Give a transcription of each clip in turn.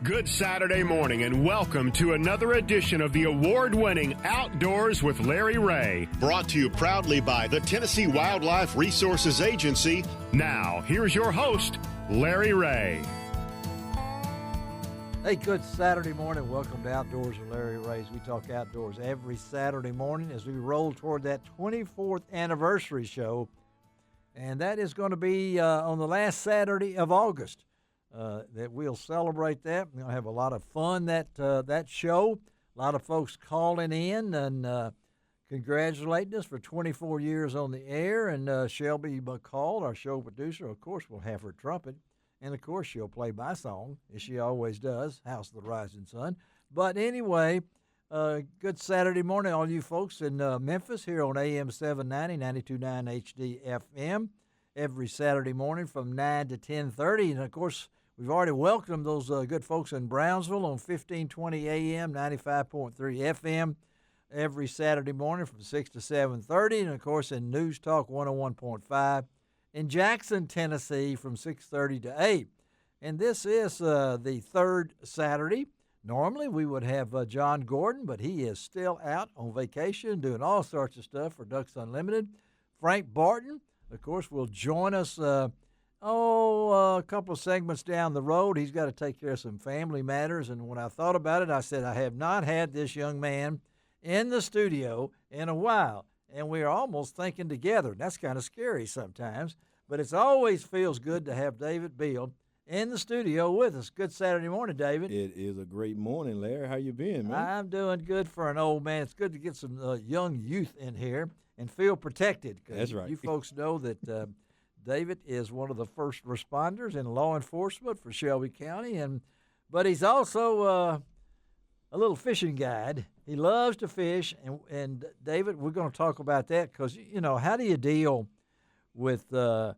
Good Saturday morning and welcome to another edition of the award-winning Outdoors with Larry Ray. Brought to you proudly by the Tennessee Wildlife Resources Agency. Now, here's your host, Larry Ray. Hey, good Saturday morning. Welcome to Outdoors with Larry Ray. We talk outdoors every Saturday morning as we roll toward that 24th anniversary show. And that is going to be on the last Saturday of August. That we'll celebrate that. We're going to have a lot of fun that show. A lot of folks calling in and congratulating us for 24 years on the air. And Shelby McCall, our show producer, of course, will have her trumpet. And, of course, she'll play my song, as she always does, House of the Rising Sun. But anyway, good Saturday morning, all you folks in Memphis here on AM 790, 92.9 HD FM every Saturday morning from 9 to 10:30. And, of course, we've already welcomed those good folks in Brownsville on 1520 AM, 95.3 FM every Saturday morning from 6 to 7:30. And, of course, in News Talk 101.5 in Jackson, Tennessee from 6:30 to 8. And this is the third Saturday. Normally we would have John Gordon, but he is still out on vacation doing all sorts of stuff for Ducks Unlimited. Frank Barton, of course, will join us a couple of segments down the road. He's got to take care of some family matters. And when I thought about it, I said, I have not had this young man in the studio in a while. And we are almost thinking together. That's kind of scary sometimes. But it always feels good to have David Beal in the studio with us. Good Saturday morning, David. It is a great morning, Larry. How you been, man? I'm doing good for an old man. It's good to get some young youth in here and feel protected. That's right. You folks know that David is one of the first responders in law enforcement for Shelby County, but he's also a little fishing guide. He loves to fish, and David, we're going to talk about that because, you know, how do you deal with the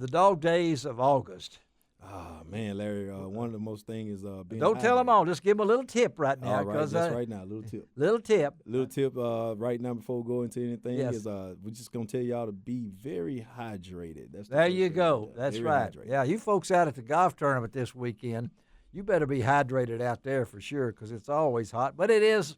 dog days of August? Ah, man, Larry, one of the most things is being Don't tell them all. Just give them a little tip right now. All right, just right now, little tip. Little tip. Little tip right now before we go into anything yes. is we're just going to tell y'all to be very hydrated. That's there you go. That's very right. hydrated. Yeah, you folks out at the golf tournament this weekend, you better be hydrated out there for sure because it's always hot. But it is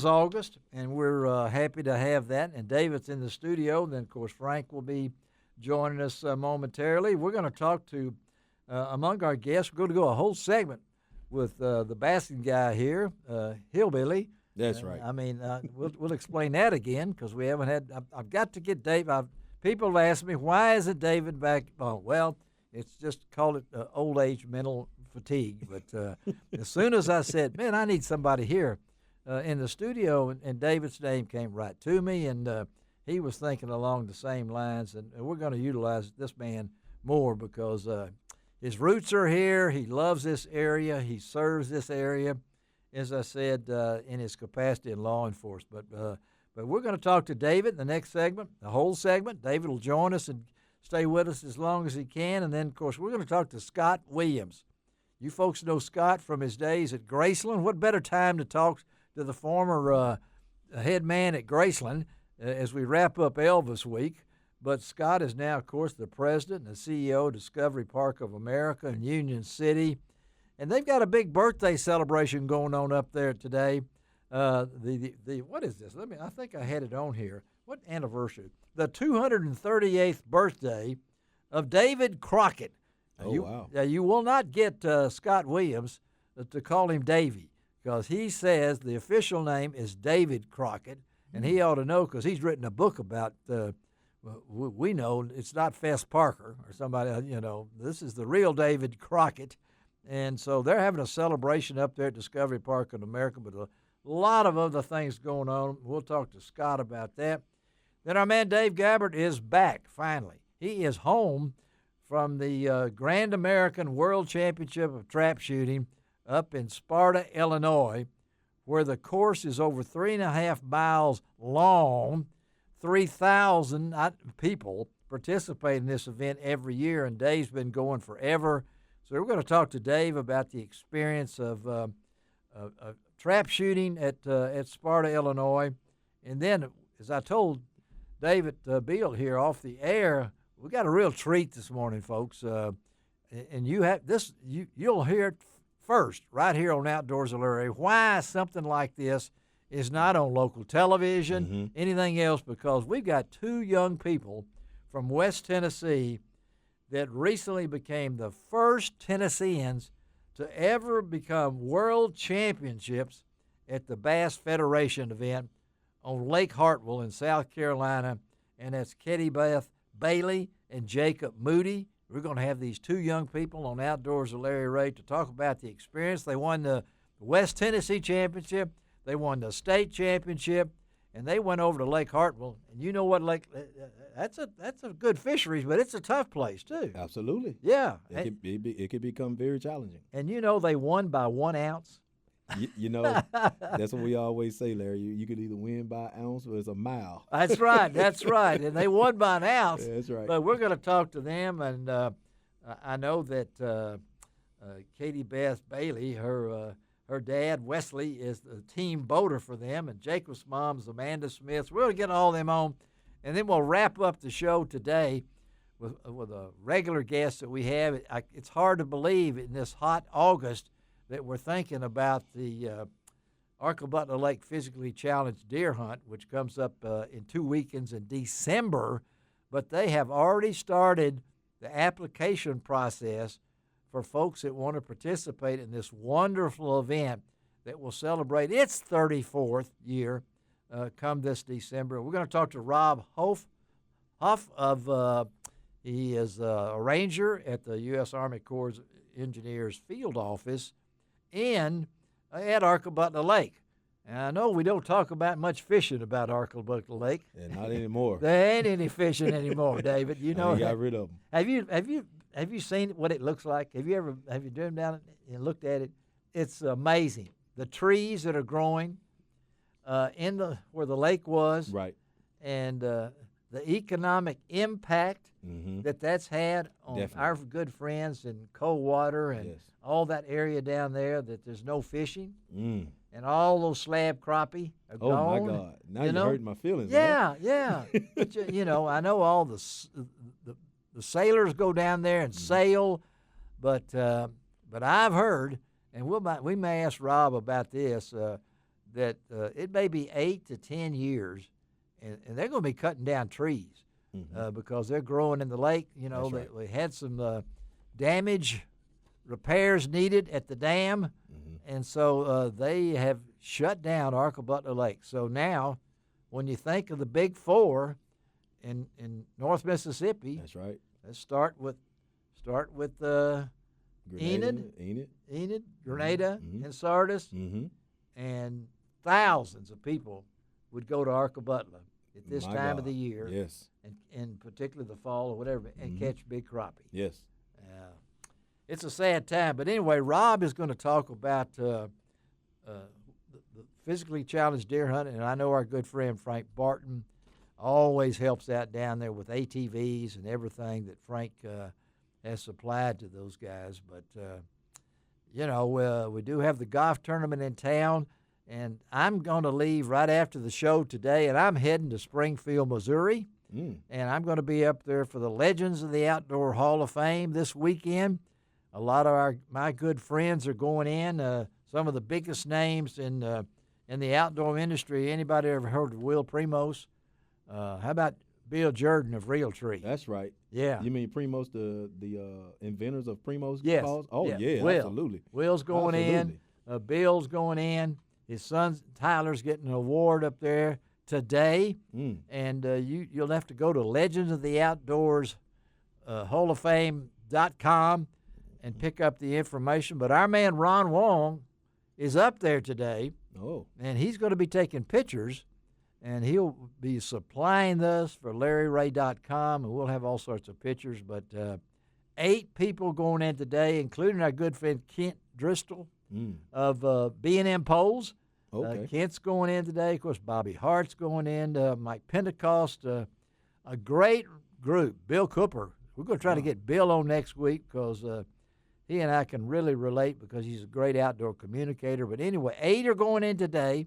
August, and we're happy to have that. And David's in the studio. Then, of course, Frank will be joining us momentarily. We're going to talk to, among our guests, we're going to go a whole segment with the basking guy here, Hillbilly. That's right. I mean, we'll explain that again because we haven't had – I've got to get Dave – people have asked me, why isn't David back? Oh, well, it's just call it old age mental fatigue. But as soon as I said, man, I need somebody here in the studio, and David's name came right to me, and he was thinking along the same lines, and we're going to utilize this man more because his roots are here. He loves this area. He serves this area, as I said, in his capacity in law enforcement. But we're going to talk to David in the next segment, the whole segment. David will join us and stay with us as long as he can. And then, of course, we're going to talk to Scott Williams. You folks know Scott from his days at Graceland. What better time to talk to the former head man at Graceland as we wrap up Elvis Week. But Scott is now, of course, the president and the CEO of Discovery Park of America in Union City. And they've got a big birthday celebration going on up there today. What is this? I think I had it on here. What anniversary? The 238th birthday of David Crockett. Wow. You will not get Scott Williams to call him Davy because he says the official name is David Crockett, and he ought to know because he's written a book about we know it's not Fess Parker or somebody, this is the real David Crockett. And so they're having a celebration up there at Discovery Park in America, but a lot of other things going on. We'll talk to Scott about that. Then our man Dave Gabbard is back, finally. He is home from the Grand American World Championship of Trap Shooting up in Sparta, Illinois, where the course is over 3.5 miles long. 3,000 people participate in this event every year, and Dave's been going forever. So we're going to talk to Dave about the experience of trap shooting at Sparta, Illinois. And then, as I told David Beal here off the air, we got a real treat this morning, folks. And you have this. You'll hear it first right here on Outdoors of Larry. Why something like this is not on local television, anything else, because we've got two young people from West Tennessee that recently became the first Tennesseans to ever become world championships at the Bass Federation event on Lake Hartwell in South Carolina, and that's Beth Bailey and Jacob Moody. We're going to have these two young people on Outdoors with Larry Ray to talk about the experience. They won the West Tennessee Championship, they won the state championship, and they went over to Lake Hartwell. And you know what, Lake? That's a good fisheries, but it's a tough place too. Absolutely. Yeah. It could become very challenging. And you know they won by 1 ounce. You know, that's what we always say, Larry. You could either win by an ounce or it's a mile. That's right. That's right. And they won by an ounce. Yeah, that's right. But we're going to talk to them, and I know that Beth Bailey, her dad Wesley, is the team boater for them, and Jacob's mom is Amanda Smith. We're going to get all them on, and then we'll wrap up the show today with a regular guest that we have. It's hard to believe in this hot August that we're thinking about the Arkle-Butler Lake Physically Challenged Deer Hunt, which comes up in 2 weekends in December. But they have already started the application process for folks that want to participate in this wonderful event that will celebrate its 34th year come this December. We're going to talk to Rob Hoff he is a ranger at the U.S. Army Corps of Engineers field office and at Arkle-Butler Lake. And I know we don't talk about much fishing about Arkle-Butler Lake. Yeah, not anymore. There ain't any fishing anymore, David. You know, we got rid of them. Have you seen what it looks like? Have you driven down and looked at it? It's amazing. The trees that are growing where the lake was, right, and the economic impact that's had on Definitely. our good friends in Coldwater and all that area down there that there's no fishing, and all those slab crappie are gone. Oh, my God. Now you're hurting my feelings. Yeah, yeah. But, I know all the sailors go down there and sail, but I've heard, and we may ask Rob about this, that it may be 8 to 10 years, and they're going to be cutting down trees because they're growing in the lake. You know, they had some damage, repairs needed at the dam, and so they have shut down Arkle-Butler Lake. So now, when you think of the Big Four in North Mississippi, that's right. Let's start with Enid, Grenada, and Sardis, and thousands of people would go to Arkle-Butler at this time of the year, and particularly the fall or whatever, and catch big crappie. Yes. It's a sad time. But anyway, Rob is going to talk about the physically challenged deer hunting, and I know our good friend Frank Barton always helps out down there with ATVs and everything that Frank has supplied to those guys. But, we do have the golf tournament in town, and I'm going to leave right after the show today, and I'm heading to Springfield, Missouri, and I'm going to be up there for the Legends of the Outdoor Hall of Fame this weekend. A lot of my good friends are going in, some of the biggest names in the outdoor industry. Anybody ever heard of Will Primos? How about Bill Jordan of Realtree? That's right. Yeah. You mean Primos, the inventors of Primos? Yes. Calls? Oh, yeah, Will. Absolutely. Will's going in. Bill's going in. His son Tyler's getting an award up there today. And you'll have to go to Legends of the Outdoors Hall of Fame.com and pick up the information. But our man Ron Wong is up there today. Oh. And he's going to be taking pictures, and he'll be supplying those for LarryRay.com, and we'll have all sorts of pictures. But 8 people going in today, including our good friend Kent Driscoll of B&M Poles. Okay. Kent's going in today. Of course, Bobby Hart's going in. Mike Pentecost, a great group. Bill Cooper. We're going to try to get Bill on next week because he and I can really relate because he's a great outdoor communicator. But anyway, 8 are going in today,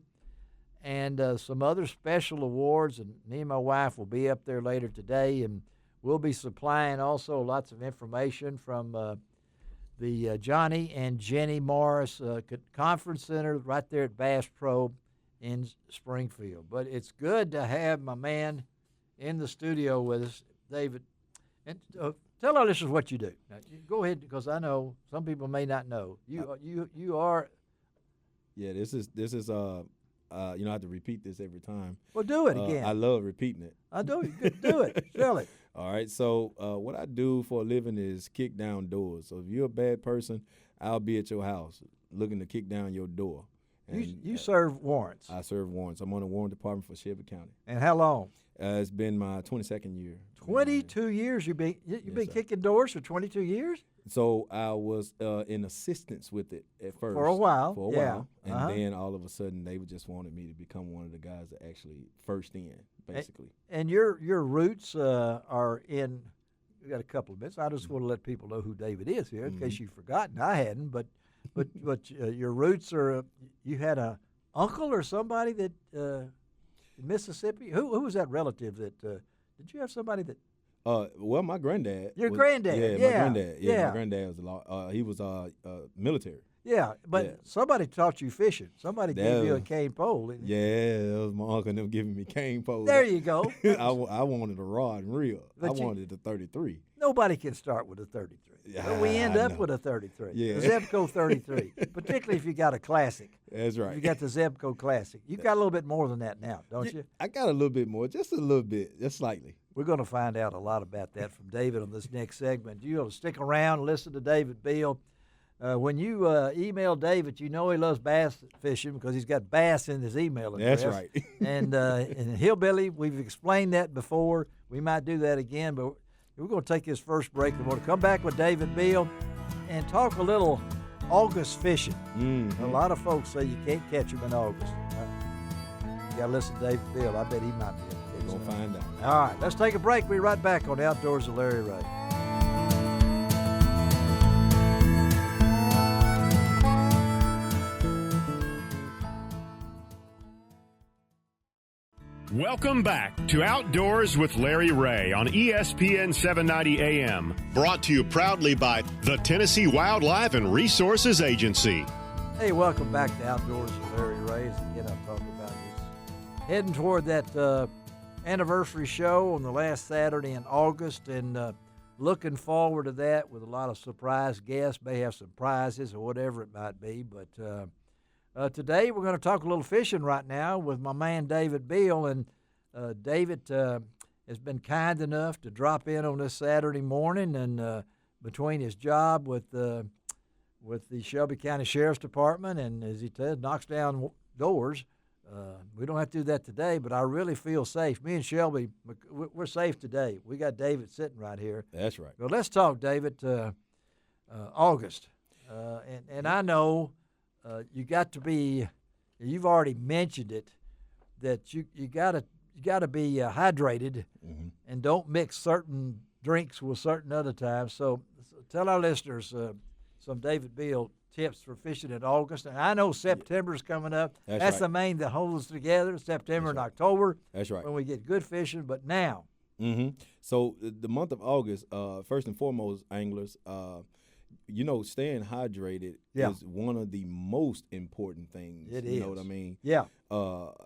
and some other special awards. And me and my wife will be up there later today, and we'll be supplying also lots of information from the Johnny and Jenny Morris Conference Center right there at Bass Pro in Springfield. But it's good to have my man in the studio with us, David. And tell our listeners what you do. Now, you go ahead, because I know some people may not know. You are. Yeah, this is I have to repeat this every time. Well, do it again. I love repeating it. I do. Do it. Tell it. All right. So what I do for a living is kick down doors. So if you're a bad person, I'll be at your house looking to kick down your door. And you serve warrants. I serve warrants. I'm on the warrant department for Shelby County. And how long? It's been my 22nd year. 22 years you've been kicking doors for 22 years? So I was in assistance with it at first. For a while. And then all of a sudden they just wanted me to become one of the guys that actually first in, basically. And your roots are in, we got a couple of minutes. I just want to let people know who David is here in case you've forgotten. I hadn't, but your roots are, you had a uncle or somebody that in Mississippi? Who was that relative that, did you have somebody that? Well, my granddad. Your granddad, my granddad. Yeah, my granddad was a lot. He was military. Yeah, but somebody taught you fishing. Somebody gave you a cane pole. Yeah, that was my uncle and them giving me cane poles. There you go. I wanted a rod and reel. I wanted the 33. Nobody can start with a 33. Yeah, but we end up with a 33. Yeah. The Zebco 33, particularly if you got a classic. That's right. You got the Zebco Classic. You got a little bit more than that now, don't you? I got a little bit more, just a little bit, just slightly. We're going to find out a lot about that from David on this next segment. You'll stick around and listen to David Beal. When you email David, you know he loves bass fishing because he's got bass in his email address. That's right. And Hillbilly, we've explained that before. We might do that again, but we're going to take this first break. We're going to come back with David Beal and talk a little August fishing. Mm-hmm. A lot of folks say you can't catch them in August. You got to listen to David Beal. I bet he might be able to catch them. We're going to find out. All right, let's take a break. We'll be right back on Outdoors with Larry Ray. Welcome back to Outdoors with Larry Ray on ESPN 790 AM. Brought to you proudly by the Tennessee Wildlife and Resources Agency. Hey, welcome back to Outdoors with Larry Ray. As again, I'm talking about this. Heading toward that anniversary show on the last Saturday in August, and looking forward to that with a lot of surprise guests. May have some prizes or whatever it might be, but today we're going to talk a little fishing right now with my man David Beal, and David has been kind enough to drop in on this Saturday morning, and between his job with the Shelby County Sheriff's Department, and as he said, knocks down doors. We don't have to do that today, but I really feel safe. Me and Shelby, we're safe today. We got David sitting right here. That's right. Well, let's talk, David. August, and I know. You got to be. You've already mentioned it, that you gotta be hydrated, and don't mix certain drinks with certain other times. So tell our listeners some David Beal tips for fishing in August. And I know September's coming up. That's right. The main that holds us together. September and October. That's right. When we get good fishing. But now. So the month of August, first and foremost, anglers. Staying hydrated is one of the most important things. It is. You know what I mean? Yeah.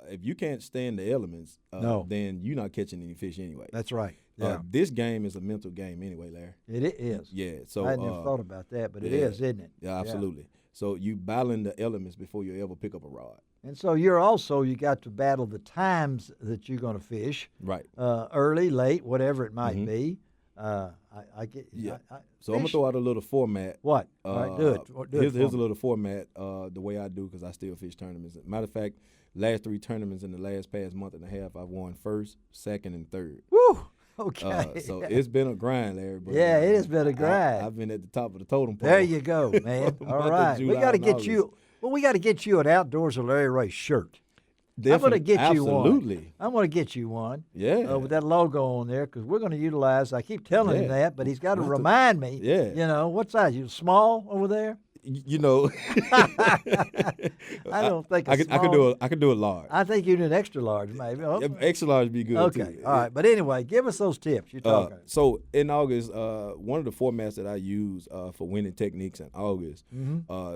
If you can't stand the elements, then you're not catching any fish anyway. That's right. Yeah. This game is a mental game anyway, Larry. It is. Yeah. So I hadn't even thought about that, but it is, isn't it? Yeah, absolutely. Yeah. So you battle the elements before you ever pick up a rod. And so you got to battle the times that you're going to fish. Right. Early, late, whatever it might be. I get. Yeah. So I'm gonna throw out a little format. What? All right, do it. Here's a little format. The way I do, because I still fish tournaments. Matter of fact, last 3 tournaments in the past month and a half, I've won first, second, and third. Woo! Okay. So it's been a grind, Larry. But, yeah, it has been a grind. I've been at the top of the totem pole. There you go, man. All right, we got to get you. Well, we got to get you an Outdoors with Larry Ray shirt. Definitely. I'm going to get you one. Absolutely. I'm going to get you one. Yeah. With that logo on there, because we're going to utilize. I keep telling him that, but he's got to remind me. Yeah. What size? You small over there? you know, I don't think I could do a large. I think you need an extra large, maybe. Oh. Extra large would be good Okay, too. all right. But anyway, give us those tips you're talking. So in August, one of the formats that I use for winning techniques in August,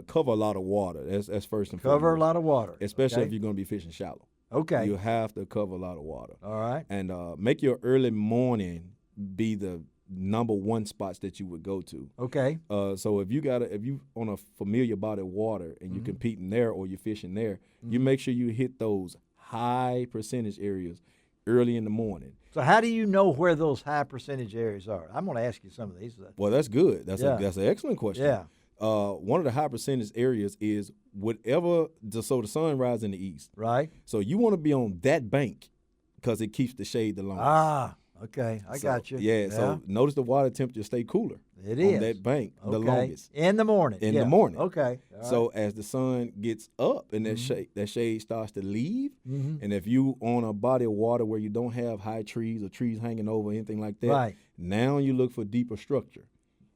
cover a lot of water. That's first and foremost. Cover a lot of water, especially if you're going to be fishing shallow. Okay. You have to cover a lot of water. All right. And make your early morning be the number one spots that you would go to. Okay. So if you on a familiar body of water and you're competing there or you're fishing there, you make sure you hit those high percentage areas early in the morning. So how do you know where those high percentage areas are? I'm going to ask you some of these. Well, that's good. That's an excellent question. Yeah. One of the high percentage areas is whatever. So the sun rises in the east. Right. So you want to be on that bank because it keeps the shade the longest. Ah. Okay, I got you. Yeah, so notice the water temperature stay cooler. It is. On that bank the longest. In the morning. In the morning. Okay. So as the sun gets up and that shade starts to leave, and if you on a body of water where you don't have high trees or trees hanging over, anything like that, now you look for deeper structure.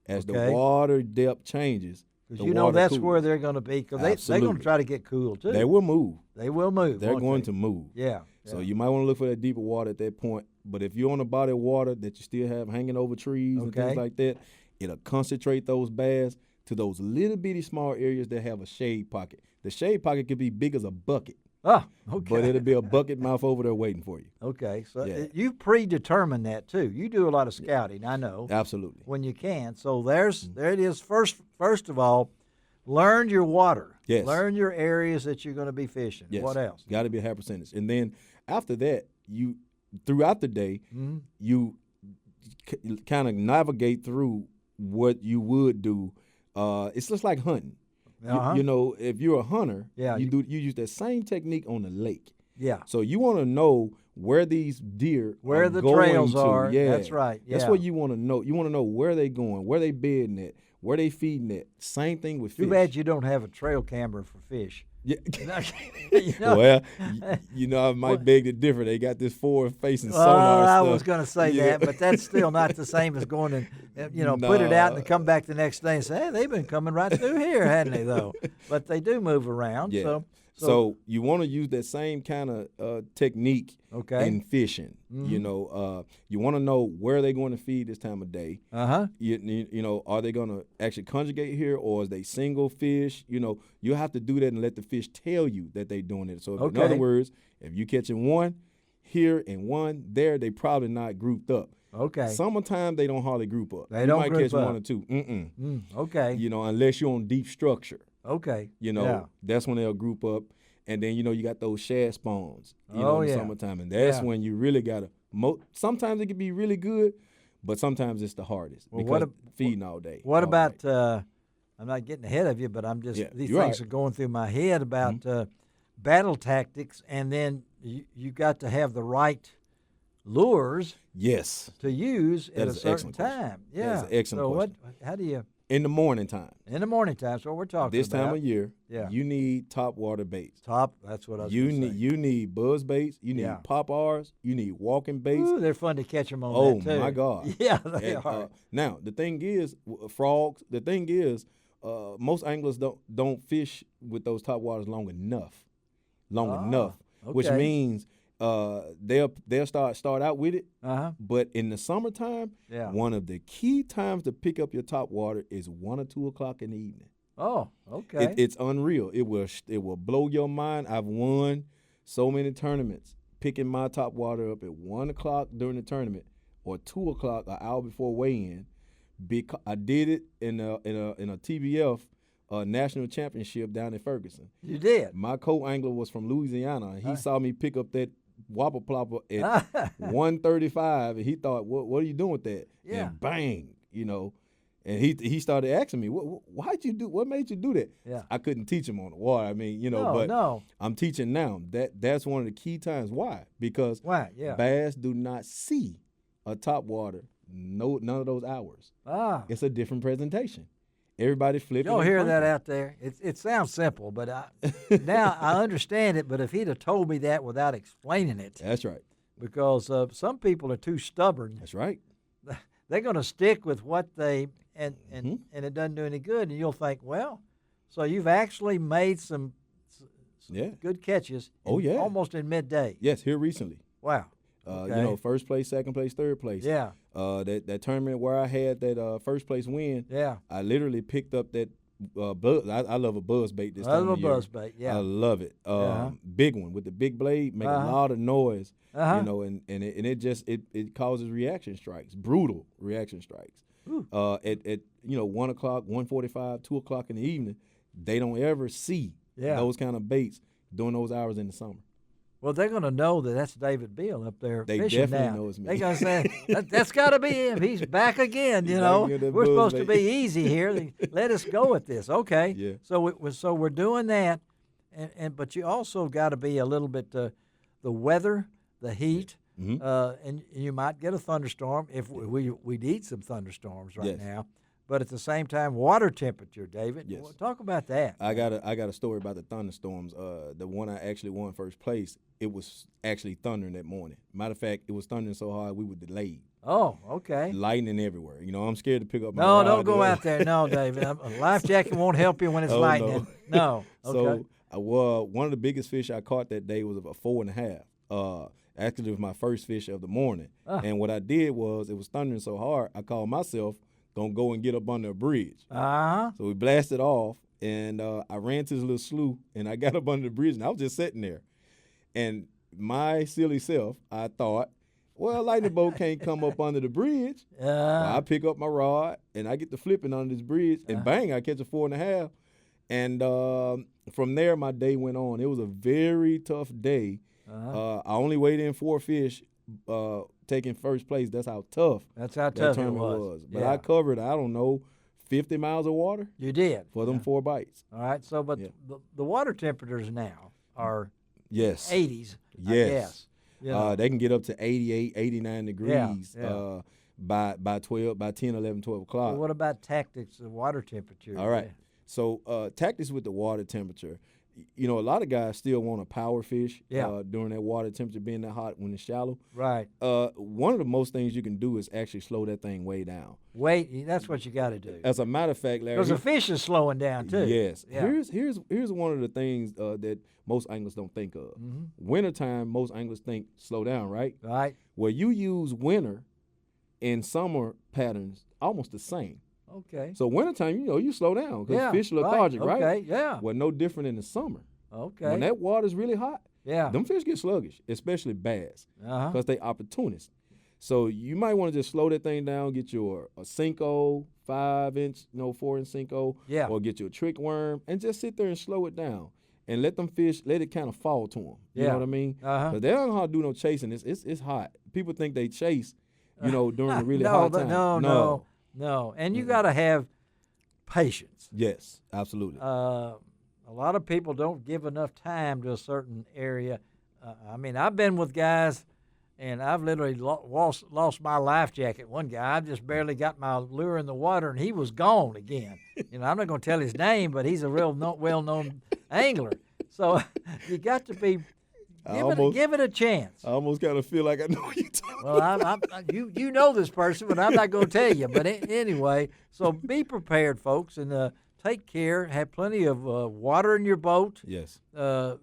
As the water depth changes, because you know that's cools. Where they're going to be, because they're going to try to get cool too. They will move. They will move. They're going to move. Yeah. So you might want to look for that deeper water at that point. But if you're on a body of water that you still have hanging over trees and things like that, it'll concentrate those bass to those little bitty small areas that have a shade pocket. The shade pocket could be big as a bucket. Oh, okay. But it'll be a bucket mouth over there waiting for you. Okay. So you've predetermined that too. You do a lot of scouting, I know. Absolutely. When you can. So there it is. First of all, learn your water. Yes. Learn your areas that you're going to be fishing. Yes. What else? Got to be a high percentage. And then after that, you throughout the day, you kind of navigate through what you would do. It's just like hunting. You know, if you're a hunter, you use that same technique on the lake. Yeah. So you want to know where these deer where are the going trails to. are. Yeah. That's right. Yeah. That's what you want to know. You want to know where they going, where they bedding at, where they feeding at. Same thing with fish. Too bad you don't have a trail camera for fish. Yeah. You know? Well, you know, I might beg to differ. They got this forward-facing sonar I stuff. was going to say that, but that's still not the same as going and put it out and come back the next day and say, hey, they've been coming right through here, hadn't they, though? But they do move around. Yeah. So you want to use that same kind of technique in fishing. You know, you want to know where they're going to feed this time of day. You know, are they going to actually conjugate here, or is they single fish? You know, you have to do that and let the fish tell you that they're doing it. So in other words, if you're catching one here and one there, they probably not grouped up. Okay. Summertime, they don't hardly group up. They don't might group catch up. one or two. Okay. You know, unless you're on deep structure. Okay. You know, that's when they'll group up. And then, you know, you got those shad spawns, in the summertime. And that's when you really got to sometimes it can be really good, but sometimes it's the hardest because feeding all day. What about, I'm not getting ahead of you, but I'm just, these things are going through my head about battle tactics, and then you got to have the right lures to use at a certain time. Yeah. That's an excellent question. How do you? In the morning time. In the morning time, that's what we're talking about. This time of year, you need top water baits. That's what I was going to say. You need buzz baits. You need pop R's. You need walking baits. Ooh, they're fun to catch them on that, too. Oh, my God. Yeah, they are. Now, the thing is, frogs, most anglers don't fish with those top waters long enough, which means they'll start out with it. But in the summertime, one of the key times to pick up your top water is 1 or 2 o'clock in the evening. Oh, okay. It's unreal. It will blow your mind. I've won so many tournaments picking my top water up at 1 o'clock during the tournament or 2 o'clock, an hour before weigh-in. Because I did it in a TBF national championship down in Ferguson. You did. My co-angler was from Louisiana. He saw me pick up that whopper plopper at 135, and he thought, "What are you doing with that?" Yeah. And bang, you know. And he started asking me, "Why'd you do? What made you do that?" Yeah. I couldn't teach him on the water. I mean, you know, but I'm teaching now. That's one of the key times. Why? Because bass do not see a top water none of those hours. It's a different presentation. Everybody flipping. Y'all hear that out there? It sounds simple, but now I understand it. But if he'd have told me that without explaining it, that's right. Because some people are too stubborn. That's right. They're going to stick with what they and it doesn't do any good. And you'll think, well, So you've actually made some good catches. Almost in midday. Yes, here recently. Wow. Okay. You know, first place, second place, third place. Yeah. That tournament where I had that first place win. Yeah. I literally picked up that buzz. I love a buzz bait this time of year. Buzz bait. Yeah. I love it. Big one with the big blade, make a lot of noise. You know, and it causes reaction strikes, brutal reaction strikes. At 1 o'clock, 1:45, 2 o'clock in the evening, they don't ever see those kind of baits during those hours in the summer. Well, they're going to know that that's David Beal up there they fishing definitely now. know it's me. They're going to say, that's got to be him. He's back again, you know. We're supposed to be easy here. Let us go with this. Okay. Yeah. So we're doing that, but you also got to be a little bit the weather, the heat, and you might get a thunderstorm if we need some thunderstorms right now. But at the same time, water temperature, David. Yes. Well, talk about that. I got a story about the thunderstorms. The one I actually won first place, it was actually thundering that morning. Matter of fact, it was thundering so hard we were delayed. Oh, okay. Lightning everywhere. You know, I'm scared to pick up my No, rod. don't go out there. No, David. A life jacket won't help you when it's lightning. No. Okay. So one of the biggest fish I caught that day was a 4.5. Actually, it was my first fish of the morning. And what I did was, it was thundering so hard, I called myself, gonna go and get up under a bridge. So we blasted off, and I ran to this little slough, and I got up under the bridge, and I was just sitting there. And my silly self, I thought, well, lightning bolt can't come up under the bridge. Well, I pick up my rod, and I get to flipping under this bridge, and bang, I catch a 4.5. And from there, my day went on. It was a very tough day. I only weighed in 4 fish, taking first place. That's how tough that tournament was. But I covered, 50 miles of water. You did. For them 4 bites. All right. So, but the water temperatures now are 80s, yes. I guess. You know. They can get up to 88, 89 degrees by 10, 11, 12 o'clock. Well, what about tactics of water temperature? All right. So tactics with the water temperature. You know, a lot of guys still want to power fish during that water temperature being that hot when it's shallow. Right. One of the most things you can do is actually slow that thing way down. That's what you got to do. As a matter of fact, Larry, because the fish is slowing down too. Yes. Yeah. Here's one of the things that most anglers don't think of. Wintertime, most anglers think slow down, right? Right. Well, you use winter and summer patterns almost the same. Okay. So wintertime, you slow down because fish are lethargic, right? Okay, yeah. Well, no different in the summer. Okay. When that water's really hot, them fish get sluggish, especially bass, because they opportunists. So you might want to just slow that thing down, get you a Cinco, 5-inch, 4-inch Cinco, or get you a trick worm, and just sit there and slow it down. And let them fish, let it kind of fall to them. You know what I mean? Because they don't know how to do no chasing. It's hot. People think they chase, during the really hot time. No, and you got to have patience. Yes, absolutely. A lot of people don't give enough time to a certain area. I mean, I've been with guys, and I've literally lost my life jacket. One guy, I just barely got my lure in the water, and he was gone again. I'm not going to tell his name, but he's a real well-known angler. So you got to be give it a chance. I almost kind of feel like I know what you're talking about. You know this person, but I'm not going to tell you. But anyway, so be prepared, folks, and take care. Have plenty of water in your boat. Yes.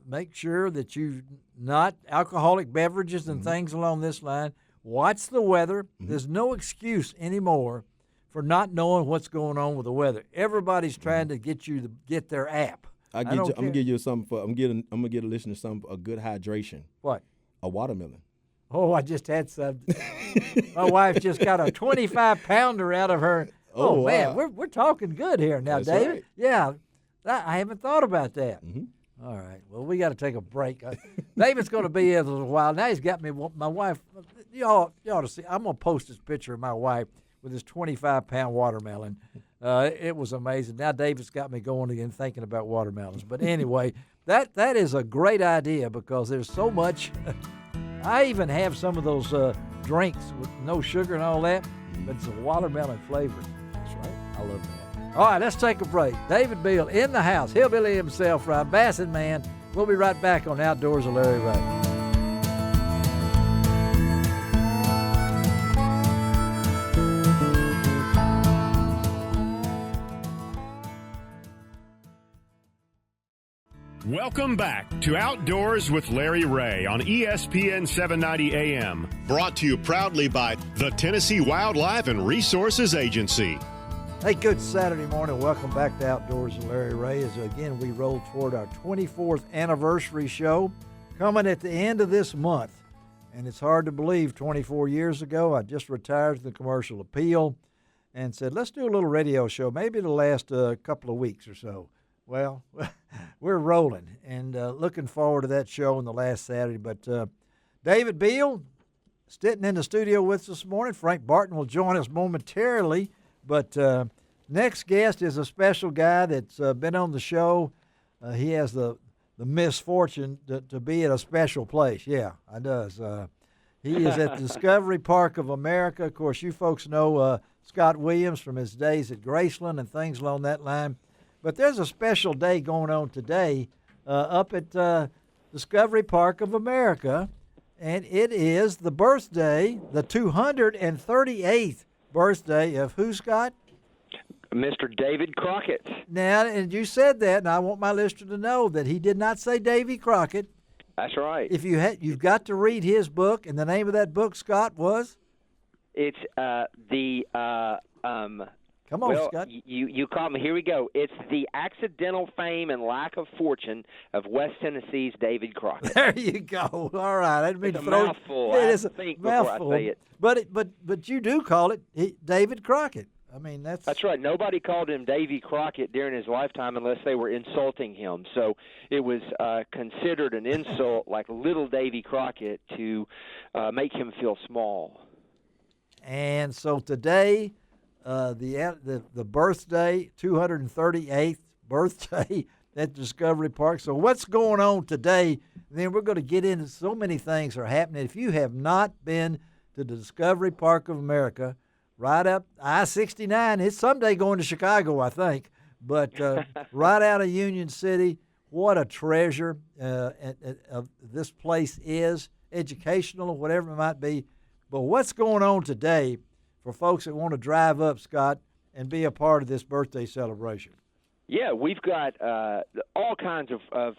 Make sure that you not alcoholic beverages and things along this line. Watch the weather. There's no excuse anymore for not knowing what's going on with the weather. Everybody's trying to get you to get their app. I'm gonna give you something I'm gonna get a listener a good hydration. What? A watermelon. Oh, I just had some. My wife just got a 25-pounder out of her. Oh man, we're talking good here now, That's David. Right. Yeah, I haven't thought about that. All right, well, we got to take a break. David's going to be here for a while. Now he's got me. My wife. You ought to see. I'm gonna post this picture of my wife with this 25-pound watermelon. It was amazing. Now David's got me going again thinking about watermelons. But anyway, that is a great idea because there's so much. I even have some of those drinks with no sugar and all that, but it's a watermelon flavor. That's right. I love that. All right, let's take a break. David Beal in the house. Hillbilly himself, right? Basset Man. We'll be right back on Outdoors with Larry Ray. Welcome back to Outdoors with Larry Ray on ESPN 790 AM. Brought to you proudly by the Tennessee Wildlife and Resources Agency. Hey, good Saturday morning. Welcome back to Outdoors with Larry Ray. As again, we roll toward our 24th anniversary show coming at the end of this month. And it's hard to believe 24 years ago, I just retired from the commercial appeal and said, let's do a little radio show. Maybe it'll last a couple of weeks or so. Well, we're rolling and looking forward to that show on the last Saturday. But David Beal sitting in the studio with us this morning. Frank Barton will join us momentarily. But next guest is a special guy that's been on the show. He has the misfortune to be at a special place. Yeah, I does. He is at the Discovery Park of America. Of course, you folks know Scott Williams from his days at Graceland and things along that line. But there's a special day going on today up at Discovery Park of America, and it is the birthday, the 238th birthday of who, Scott? Mr. David Crockett. Now, and you said that, and I want my listener to know that he did not say Davy Crockett. That's right. If you've got to read his book, and the name of that book, Scott, was? It's Come on, Scott. You caught me. Here we go. It's The Accidental Fame and Lack of Fortune of West Tennessee's David Crockett. There you go. All right. I didn't mean it's to a mouthful. It is a mouthful. Before I say it. But you do call it David Crockett. I mean, that's right. Nobody called him Davy Crockett during his lifetime unless they were insulting him. So it was considered an insult, like little Davy Crockett, to make him feel small. And so today, the birthday, 238th birthday at Discovery Park. So what's going on today? And then we're going to get into so many things are happening. If you have not been to the Discovery Park of America, right up I-69, it's someday going to Chicago, I think, but right out of Union City, what a treasure this place is, educational, whatever it might be. But what's going on today for folks that want to drive up, Scott, and be a part of this birthday celebration? Yeah, we've got all kinds of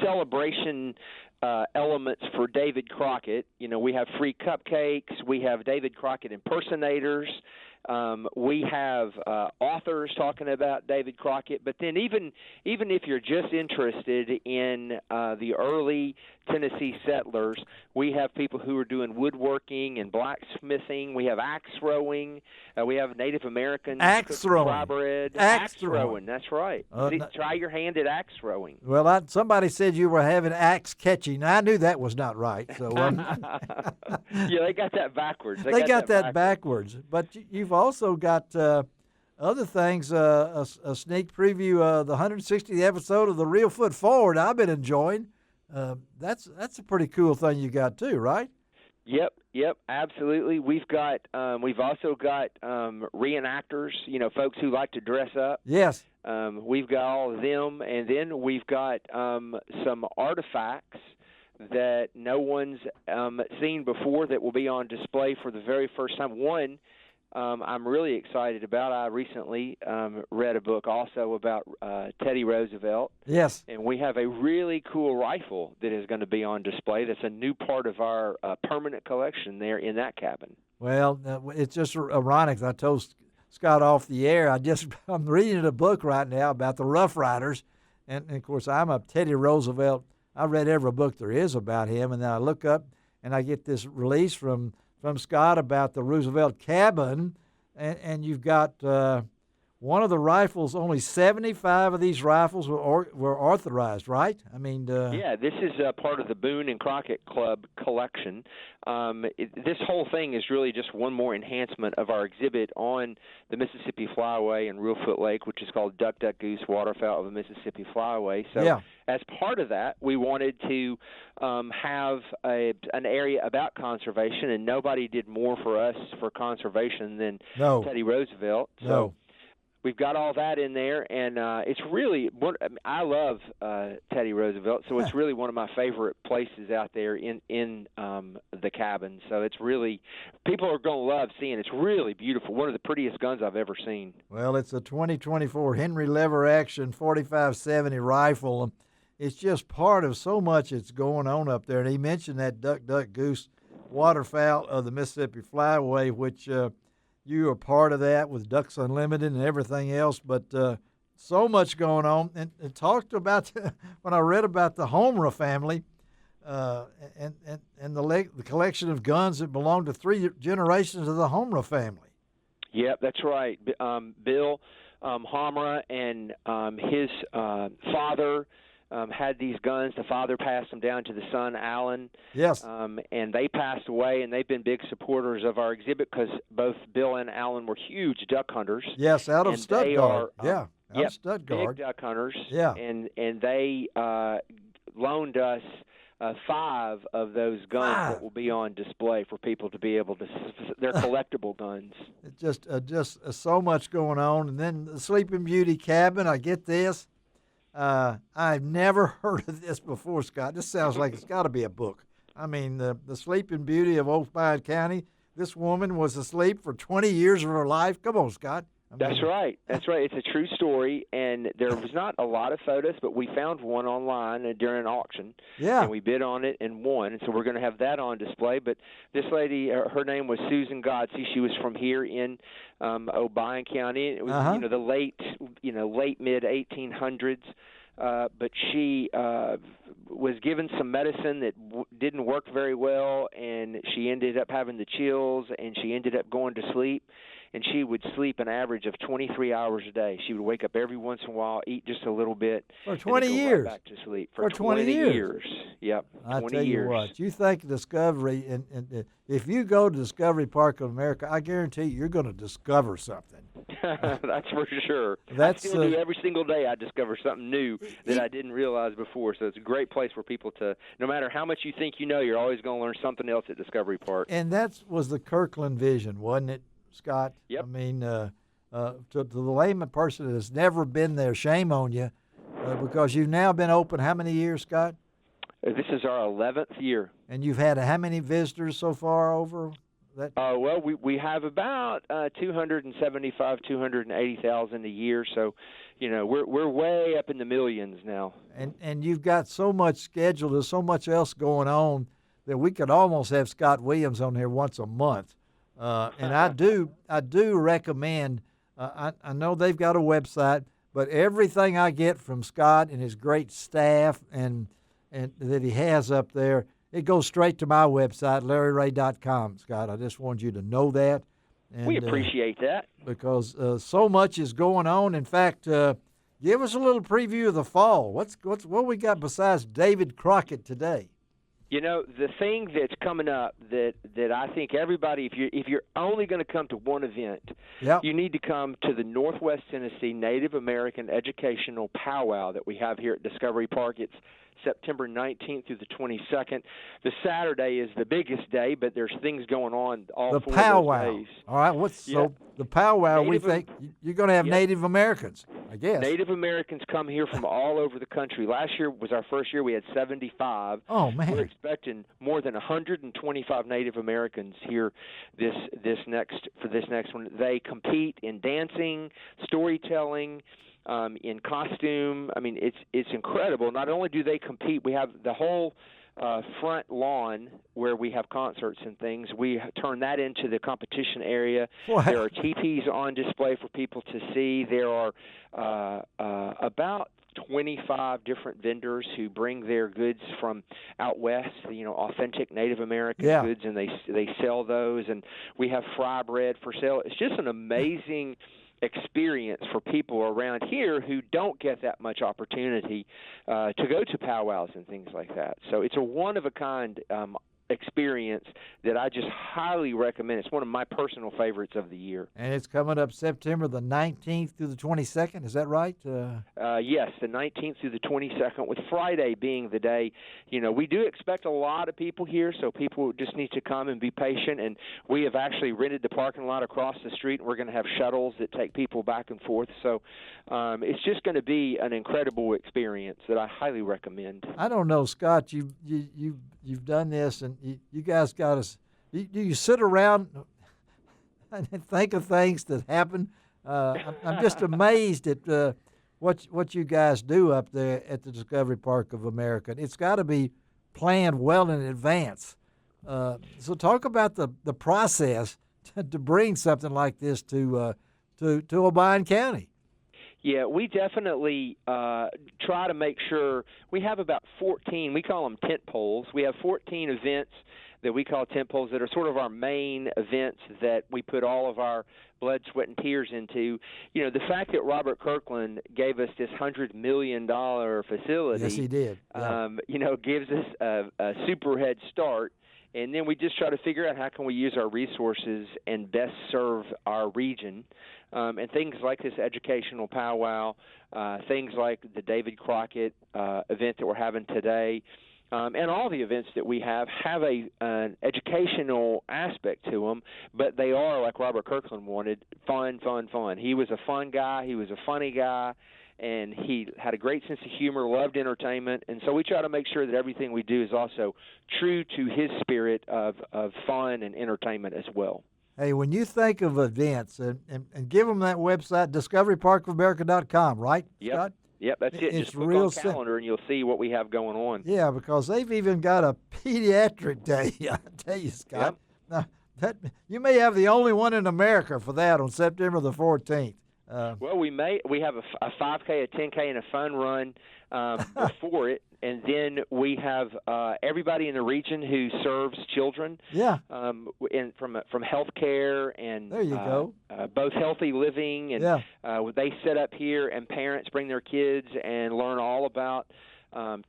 celebration elements for David Crockett. You know, we have free cupcakes. We have David Crockett impersonators. We have authors talking about David Crockett. But then even if you're just interested in the early Tennessee settlers, we have people who are doing woodworking and blacksmithing. We have axe throwing. We have Native Americans. Axe throwing. Axe throwing. That's right. Try your hand at axe throwing. Well, somebody said you were having axe catching. I knew that was not right. So yeah, they got that backwards. They got that backwards. But you've also got other things, a sneak preview of the 160th episode of The Real Foot Forward I've been enjoying. That's a pretty cool thing you got too, right? Yep, absolutely. We've also got reenactors, folks who like to dress up. Yes. We've got all of them, and then we've got some artifacts that no one's seen before that will be on display for the very first time. One I'm really excited about. I recently read a book also about Teddy Roosevelt. Yes. And we have a really cool rifle that is going to be on display. That's a new part of our permanent collection there in that cabin. Well, it's just ironic. I told Scott off the air, I'm reading a book right now about the Rough Riders. And of course, I'm a Teddy Roosevelt. I read every book there is about him. And then I look up and I get this release from Scott about the Roosevelt cabin, and you've got one of the rifles. Only 75 of these rifles were authorized, right? I mean, yeah, this is part of the Boone and Crockett Club collection. This whole thing is really just one more enhancement of our exhibit on the Mississippi Flyway and Reelfoot Lake, which is called Duck, Duck, Goose, Waterfowl of the Mississippi Flyway. So yeah. As part of that, we wanted to have an area about conservation, and nobody did more for us for conservation than Teddy Roosevelt. So we've got all that in there, and it's really I love Teddy Roosevelt, so it's really one of my favorite places out there in the cabin. So it's really, people are going to love seeing it. It's really beautiful. One of the prettiest guns I've ever seen. Well, it's a 2024 Henry Lever Action 4570 rifle, it's just part of so much that's going on up there. And he mentioned that duck, duck, goose waterfowl of the Mississippi Flyway, which you are part of that with Ducks Unlimited and everything else. But so much going on. And talked about when I read about the Homer family and the collection of guns that belong to 3 generations of the Homer family. Yep, that's right. Bill Homer and his father had these guns. The father passed them down to the son, Alan. Yes. And they passed away, and they've been big supporters of our exhibit because both Bill and Alan were huge duck hunters. Yes, out of Stuttgart. Out of Stuttgart. Big duck hunters. Yeah. And they loaned us 5 of those guns that will be on display for people to be able to. They're collectible guns. It's just so much going on, and then the Sleeping Beauty cabin. I get this. I've never heard of this before, Scott. This sounds like it's got to be a book. I mean, the Sleeping Beauty of Oakbine County. This woman was asleep for 20 years of her life. Come on, Scott. That's right. That's right. It's a true story, and there was not a lot of photos, but we found one online during an auction. Yeah. And we bid on it and won, and so we're going to have that on display. But this lady, her name was Susan Godsey. She was from here in Oakbine County. It was the late mid 1800s. But she was given some medicine that didn't work very well, and she ended up having the chills, and she ended up going to sleep. And she would sleep an average of 23 hours a day. She would wake up every once in a while, eat just a little bit, for 20 years. Right back to sleep for 20 years. Yep, 20 I tell years. you what, you think Discovery, and if you go to Discovery Park of America, I guarantee you're going to discover something. That's for sure. I still do every single day. I discover something new that I didn't realize before. So it's a great place for people to, no matter how much you think you know, you're always going to learn something else at Discovery Park. And that was the Kirkland vision, wasn't it, Scott? Yep. I mean, to the layman person that has never been there, shame on you, because you've now been open how many years, Scott? This is our 11th year. And you've had how many visitors so far over that? Well, we have about 275, 280,000 a year. So, we're way up in the millions now. And you've got so much scheduled. There's so much else going on that we could almost have Scott Williams on here once a month. And I do recommend. I know they've got a website, but everything I get from Scott and his great staff and that he has up there, it goes straight to my website, LarryRay.com, Scott. I just wanted you to know that. And, we appreciate that. Because so much is going on. In fact, give us a little preview of the fall. What we got besides David Crockett today? The thing that's coming up that I think everybody, if you're only going to come to one event, you need to come to the Northwest Tennessee Native American Educational Powwow that we have here at Discovery Park. It's September 19th through the 22nd. The Saturday is the biggest day, but there's things going on all 4 powwow. of those days. All right, so the powwow, we think you're going to have Native Americans, I guess. Native Americans come here from all over the country. Last year was our first year. We had 75. Oh, man. We're expecting more than 125 Native Americans here this next one. They compete in dancing, storytelling, in costume. I mean, it's incredible. Not only do they compete, we have the whole front lawn where we have concerts and things. We turn that into the competition area. What? There are teepees on display for people to see. There are about 25 different vendors who bring their goods from out west, authentic Native American goods, and they sell those. And we have fry bread for sale. It's just an amazing experience for people around here who don't get that much opportunity to go to powwows and things like that. So it's a one-of-a-kind experience that I just highly recommend. It's one of my personal favorites of the year. And it's coming up September the 19th through the 22nd. Is that right? Yes, the 19th through the 22nd, with Friday being the day. We do expect a lot of people here, so people just need to come and be patient. And we have actually rented the parking lot across the street, and we're going to have shuttles that take people back and forth. So it's just going to be an incredible experience that I highly recommend. I don't know, Scott, you've done this, and you guys got us. Do you sit around and think of things that happen? I'm just amazed at what you guys do up there at the Discovery Park of America. It's got to be planned well in advance. So talk about the process to bring something like this to Obion County. Yeah, we definitely try to make sure we have about 14, we call them tent poles. We have 14 events that we call tent poles that are sort of our main events that we put all of our blood, sweat, and tears into. You know, the fact that Robert Kirkland gave us this $100 million facility, yes, he did. Yeah. You know, gives us a super head start. And then we just try to figure out how can we use our resources and best serve our region. And things like this educational powwow, things like the David Crockett event that we're having today, and all the events that we have an educational aspect to them, but they are, like Robert Kirkland wanted, fun. He was a fun guy. He was a funny guy. And he had a great sense of humor, loved entertainment, and so we try to make sure that everything we do is also true to his spirit of fun and entertainment as well. Hey, when you think of events, and give them that website, discoveryparkofamerica.com, right, Scott? Yep, that's it. It's just look real on calendar and you'll see what we have going on. Yeah, because they've even got a pediatric day, I tell you, Scott. Yep. Now, you may have the only one in America for that on September the 14th. Well, we have a 5K, a 10K, and a fun run before it, and then we have everybody in the region who serves children. Yeah. From health care and there you go. Both healthy living and they set up here, and parents bring their kids and learn all about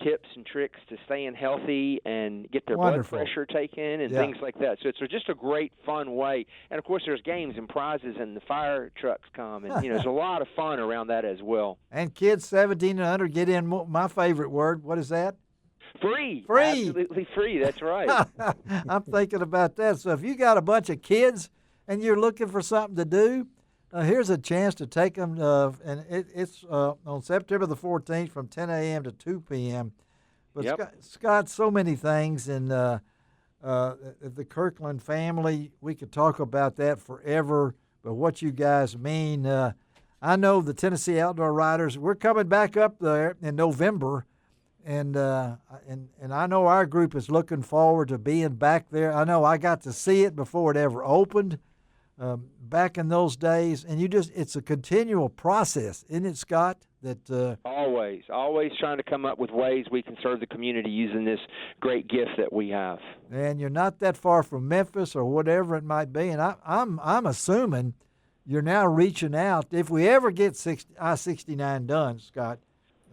tips and tricks to staying healthy and get their blood pressure taken and things like that. So it's just a great, fun way. And, of course, there's games and prizes, and the fire trucks come. And, there's a lot of fun around that as well. And kids 17 and under get in, my favorite word. What is that? Free. Free. Absolutely free. That's right. I'm thinking about that. So if you got a bunch of kids and you're looking for something to do, here's a chance to take them, and it's on September the 14th from 10 a.m. to 2 p.m. But Scott, so many things, and the Kirkland family, we could talk about that forever, but what you guys mean, I know the Tennessee Outdoor Riders, we're coming back up there in November, and I know our group is looking forward to being back there. I know I got to see it before it ever opened. Back in those days, and it's a continual process, isn't it, Scott? That always trying to come up with ways we can serve the community using this great gift that we have. And you're not that far from Memphis or whatever it might be, and I'm assuming you're now reaching out. If we ever get I-69 done, Scott,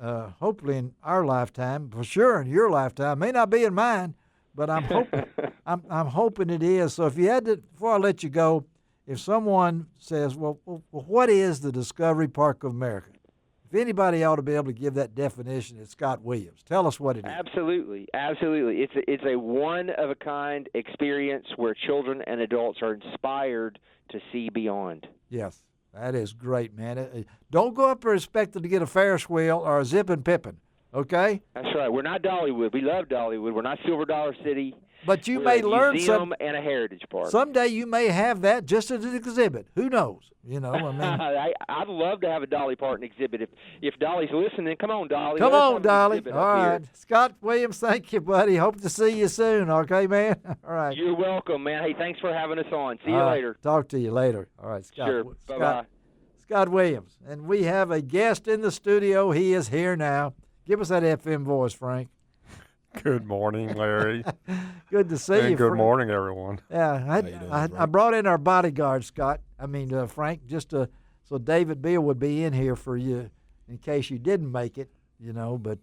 hopefully in our lifetime, for sure in your lifetime, may not be in mine, but I'm hoping I'm hoping it is. So if you had to, before I let you go, if someone says, well, what is the Discovery Park of America? If anybody ought to be able to give that definition, it's Scott Williams. Tell us what it is. Absolutely. It's a one-of-a-kind experience where children and adults are inspired to see beyond. Yes, that is great, man. Don't go up there expecting to get a Ferris wheel or a Zip and Pippin, okay? That's right. We're not Dollywood. We love Dollywood. We're not Silver Dollar City. But you may learn museum and a heritage park. Someday you may have that just as an exhibit. Who knows? I'd love to have a Dolly Parton exhibit. If Dolly's listening, come on, Dolly. Come on, Dolly. All right. Scott Williams, thank you, buddy. Hope to see you soon, okay, man? All right. You're welcome, man. Hey, thanks for having us on. See you later. Talk to you later. All right, Scott. Sure. Bye-bye. Scott Williams. And we have a guest in the studio. He is here now. Give us that FM voice, Frank. Good morning, Larry. Good to see you, good Frank. Morning, everyone. Yeah, I brought in our bodyguard, Scott. Frank, just so David Beal would be in here for you in case you didn't make it, but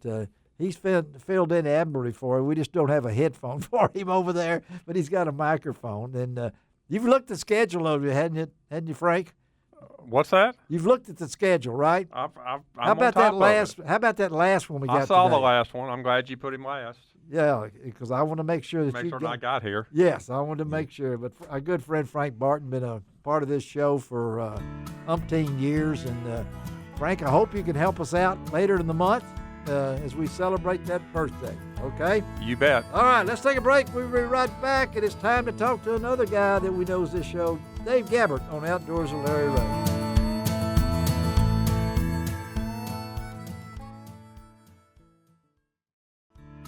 he's filled in admirably for you. We just don't have a headphone for him over there, but he's got a microphone. And you've looked at the schedule over you, hadn't you, Frank? What's that? You've looked at the schedule, right? How about that last one we got? I saw today? the last one. I'm glad you put him last. Yeah, because I want to make sure that I got here. Yes, I wanted to make sure. But our good friend Frank Barton been a part of this show for umpteen years, and Frank, I hope you can help us out later in the month as we celebrate that birthday. Okay? You bet. All right, let's take a break. We'll be right back, and it's time to talk to another guy that we know is this show, Dave Gabbard on Outdoors with Larry Ray.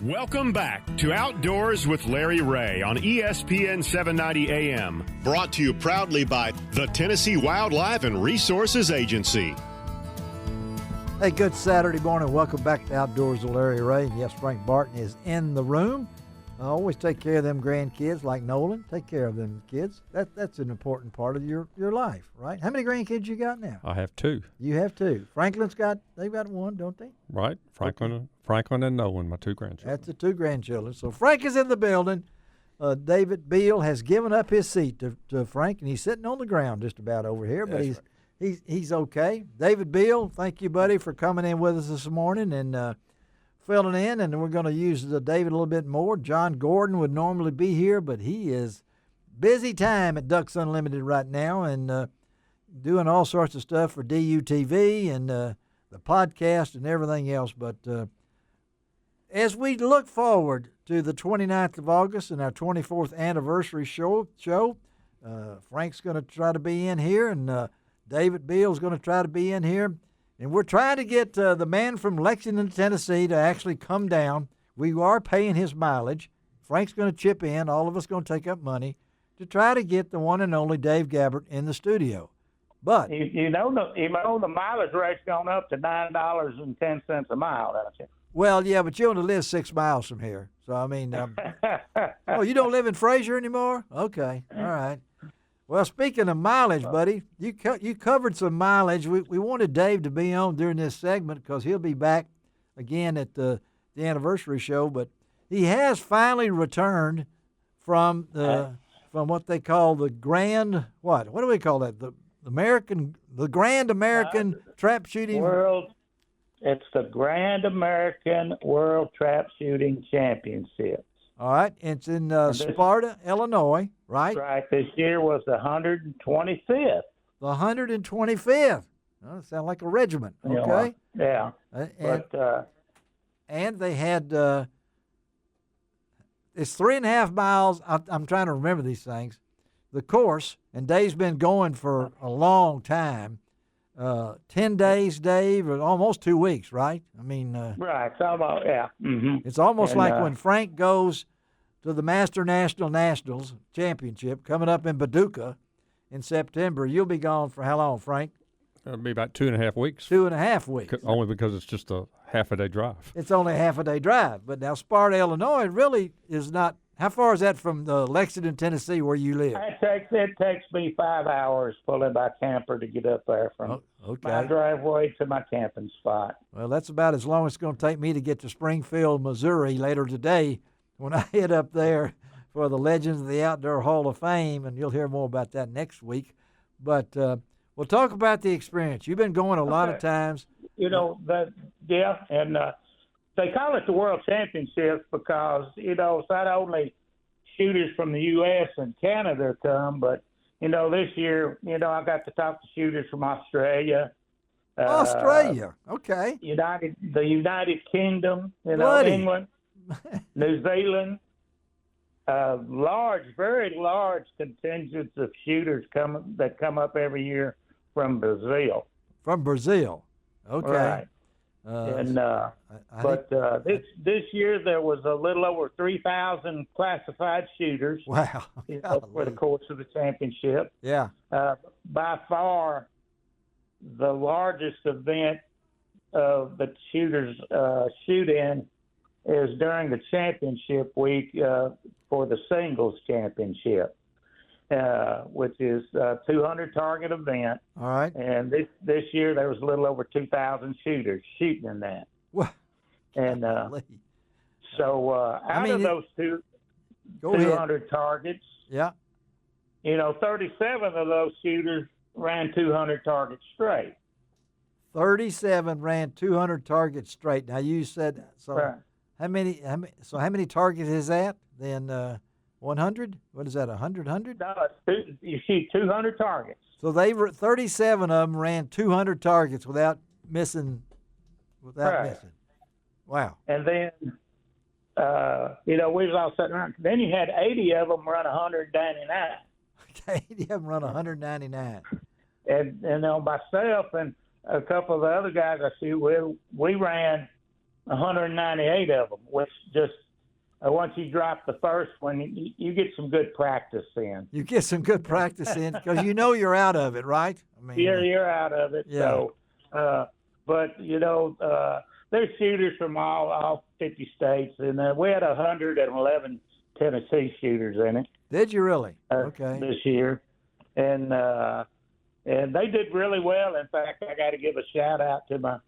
Welcome back to Outdoors with Larry Ray on ESPN 790 AM. Brought to you proudly by the Tennessee Wildlife and Resources Agency. Hey, good Saturday morning. Welcome back to Outdoors with Larry Ray. And yes, Frank Barton is in the room. Always take care of them grandkids like Nolan. Take care of them kids. That's an important part of your life, right? How many grandkids you got now? I have 2. You have 2. They've got 1, don't they? Right. Franklin and Nolan, my 2 grandchildren. That's the 2 grandchildren. So Frank is in the building. David Beal has given up his seat to Frank, and he's sitting on the ground just about over here, but he's okay. David Beal, thank you, buddy, for coming in with us this morning and filling in, and we're going to use David a little bit more. John Gordon would normally be here, but he is busy time at Ducks Unlimited right now and doing all sorts of stuff for DUTV and the podcast and everything else. But as we look forward to the 29th of August and our 24th anniversary show, Frank's going to try to be in here, and David Beal's going to try to be in here. And we're trying to get the man from Lexington, Tennessee to actually come down. We are paying his mileage. Frank's going to chip in. All of us going to take up money to try to get the one and only Dave Gabbard in the studio. But you know the mileage rate's gone up to $9.10 a mile, don't you? Well, yeah, but you only live 6 miles from here. So, I mean, oh, you don't live in Fraser anymore? Okay, all right. Well, speaking of mileage, buddy, you covered some mileage. We wanted Dave to be on during this segment because he'll be back again at the anniversary show. But he has finally returned from what they call the Grand what do we call that? The Grand American Trap Shooting World. It's the Grand American World Trap Shooting Championships. All right, it's in Sparta, Illinois, right? Right. This year was the 125th. The 125th. Oh, that sounds like a regiment. Okay. Yeah. And they had it's 3.5 miles. I'm trying to remember these things. The course, and Dave's been going for a long time. 10 days, Dave, or almost 2 weeks, right? I mean, right. It's almost, yeah. Mm-hmm. It's almost like when Frank goes to the Master Nationals Championship coming up in Paducah in September. You'll be gone for how long, Frank? It'll be about 2.5 weeks. 2.5 weeks. Only because it's just a half-a-day drive. It's only a half-a-day drive. But now Sparta, Illinois really is not. How far is that from Lexington, Tennessee, where you live? It takes me 5 hours pulling my camper to get up there from my driveway to my camping spot. Well, that's about as long as it's going to take me to get to Springfield, Missouri later today when I head up there for the Legends of the Outdoor Hall of Fame, and you'll hear more about that next week. But we'll talk about the experience. You've been going a lot of times. You know, and they call it the World Championships because, it's not only shooters from the U.S. and Canada come, but, this year, I got to talk to shooters from Australia. Australia, okay. The United Kingdom, England, New Zealand. Very large contingents of shooters that come up every year from Brazil. From Brazil, okay. Right. This year there was a little over 3,000 classified shooters. Wow! For the course of the championship. Yeah. By far, the largest event that shooters shoot in is during the championship week for the singles championship, which is a 200 target event. All right. And this year there was a little over 2,000 shooters shooting in that. What? And so out of those 200 targets, yeah, 37 of those shooters ran 200 targets straight. 37 ran 200 targets straight. Now you said so. Right. How many targets is that? Then 100? What is that? 100? No, you shoot 200 targets. So 37 of them ran 200 targets without missing. Wow. And then, we was all sitting around. Then you had 80 of them run 199. Okay, 80 of them run 199. And myself and a couple of the other guys I shoot with, we ran 198 of them, which just once you drop the first one, you get some good practice in. You get some good practice in because you know you're out of it, right? I mean, you're out of it. Yeah. So, but there's shooters from all 50 states, and we had 111 Tennessee shooters in it. Did you really? Okay. This year, and they did really well. In fact, I got to give a shout out to my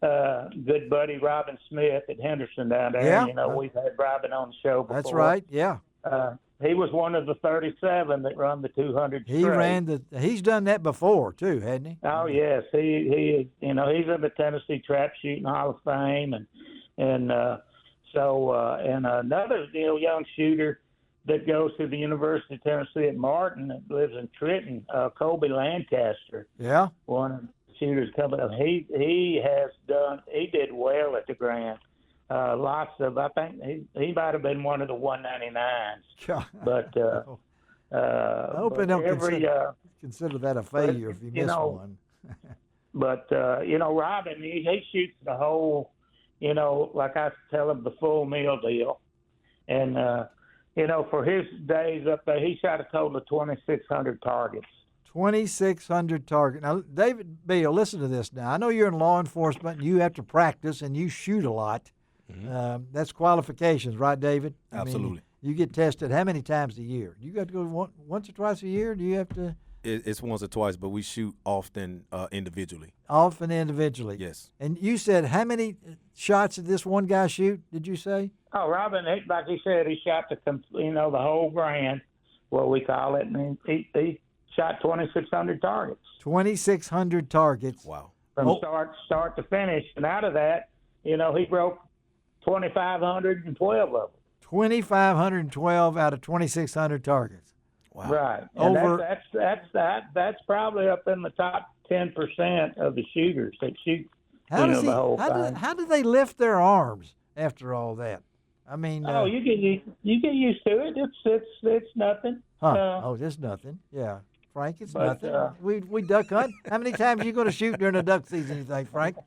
good buddy Robin Smith at Henderson down there. Yeah. We've had Robin on the show before. That's right. Yeah. He was one of the 37 that run the 200 straight. He's done that before too, hasn't he? Oh yes, he's in the Tennessee Trap Shooting Hall of Fame, and another young shooter that goes to the University of Tennessee at Martin that lives in Trenton, Colby Lancaster. Yeah. One of the shooters coming up. He did well at the Grand. Lots of, I think he might have been one of the 199s. But I hope they don't consider that a failure if you miss one. But Robin, he shoots the whole, like I tell him, the full meal deal, and for his days up there, he shot a total of 2,600 targets. 2,600 targets. Now, David Beal, listen to this now. I know you're in law enforcement and you have to practice and you shoot a lot. Mm-hmm. That's qualifications, right, David? Absolutely. I mean, you get tested how many times a year? You got to go once or twice a year? Do you have to? It's once or twice, but we shoot often individually. Often individually? Yes. And you said how many shots did this one guy shoot, did you say? Oh, Robin, like he said, he shot the whole Grand, what we call it, and he shot 2,600 targets. 2,600 targets. Wow. From start to finish. And out of that, he broke 2,512 of them. 2,512 out of 2,600 targets. Wow. Right. And that's probably up in the top 10% of the shooters that shoot the whole thing. How do they lift their arms after all that? I mean, you get used to it. It's nothing. Huh? It's nothing. Yeah. Frank, it's nothing. We duck hunt. How many times are you going to shoot during the duck season, you think, Frank?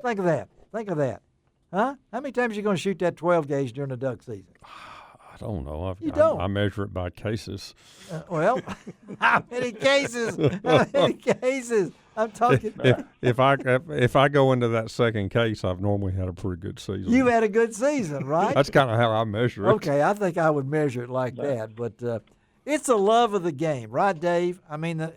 Think of that. Huh? How many times are you going to shoot that 12 gauge during the duck season? I don't know. don't? I measure it by cases. How many cases? I'm talking. If I go into that second case, I've normally had a pretty good season. You've had a good season, right? That's kind of how I measure it. Okay, I think I would measure it like that, but it's a love of the game, right, Dave? I mean, the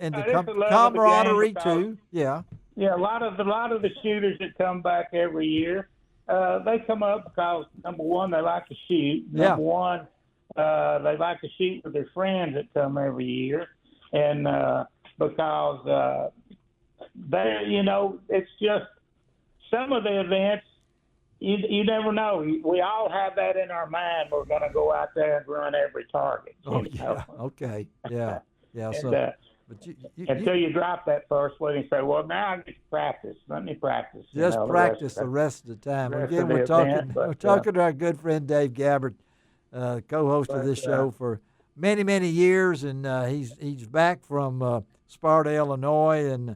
camaraderie too. Yeah. Yeah, a lot of the shooters that come back every year, they come up because number one, they like to shoot. Number one, they like to shoot with their friends that come every year, and because it's just some of the events. You never know. We all have that in our mind. We're going to go out there and run every target. Yeah. Okay. Yeah. Yeah. And, until you drop that first one, you say, "Well, now I get to practice. Let me practice." Just practice the rest of the time. Again, we're talking to our good friend Dave Gabbard, co-host of this show for many, many years, and he's back from Sparta, Illinois, and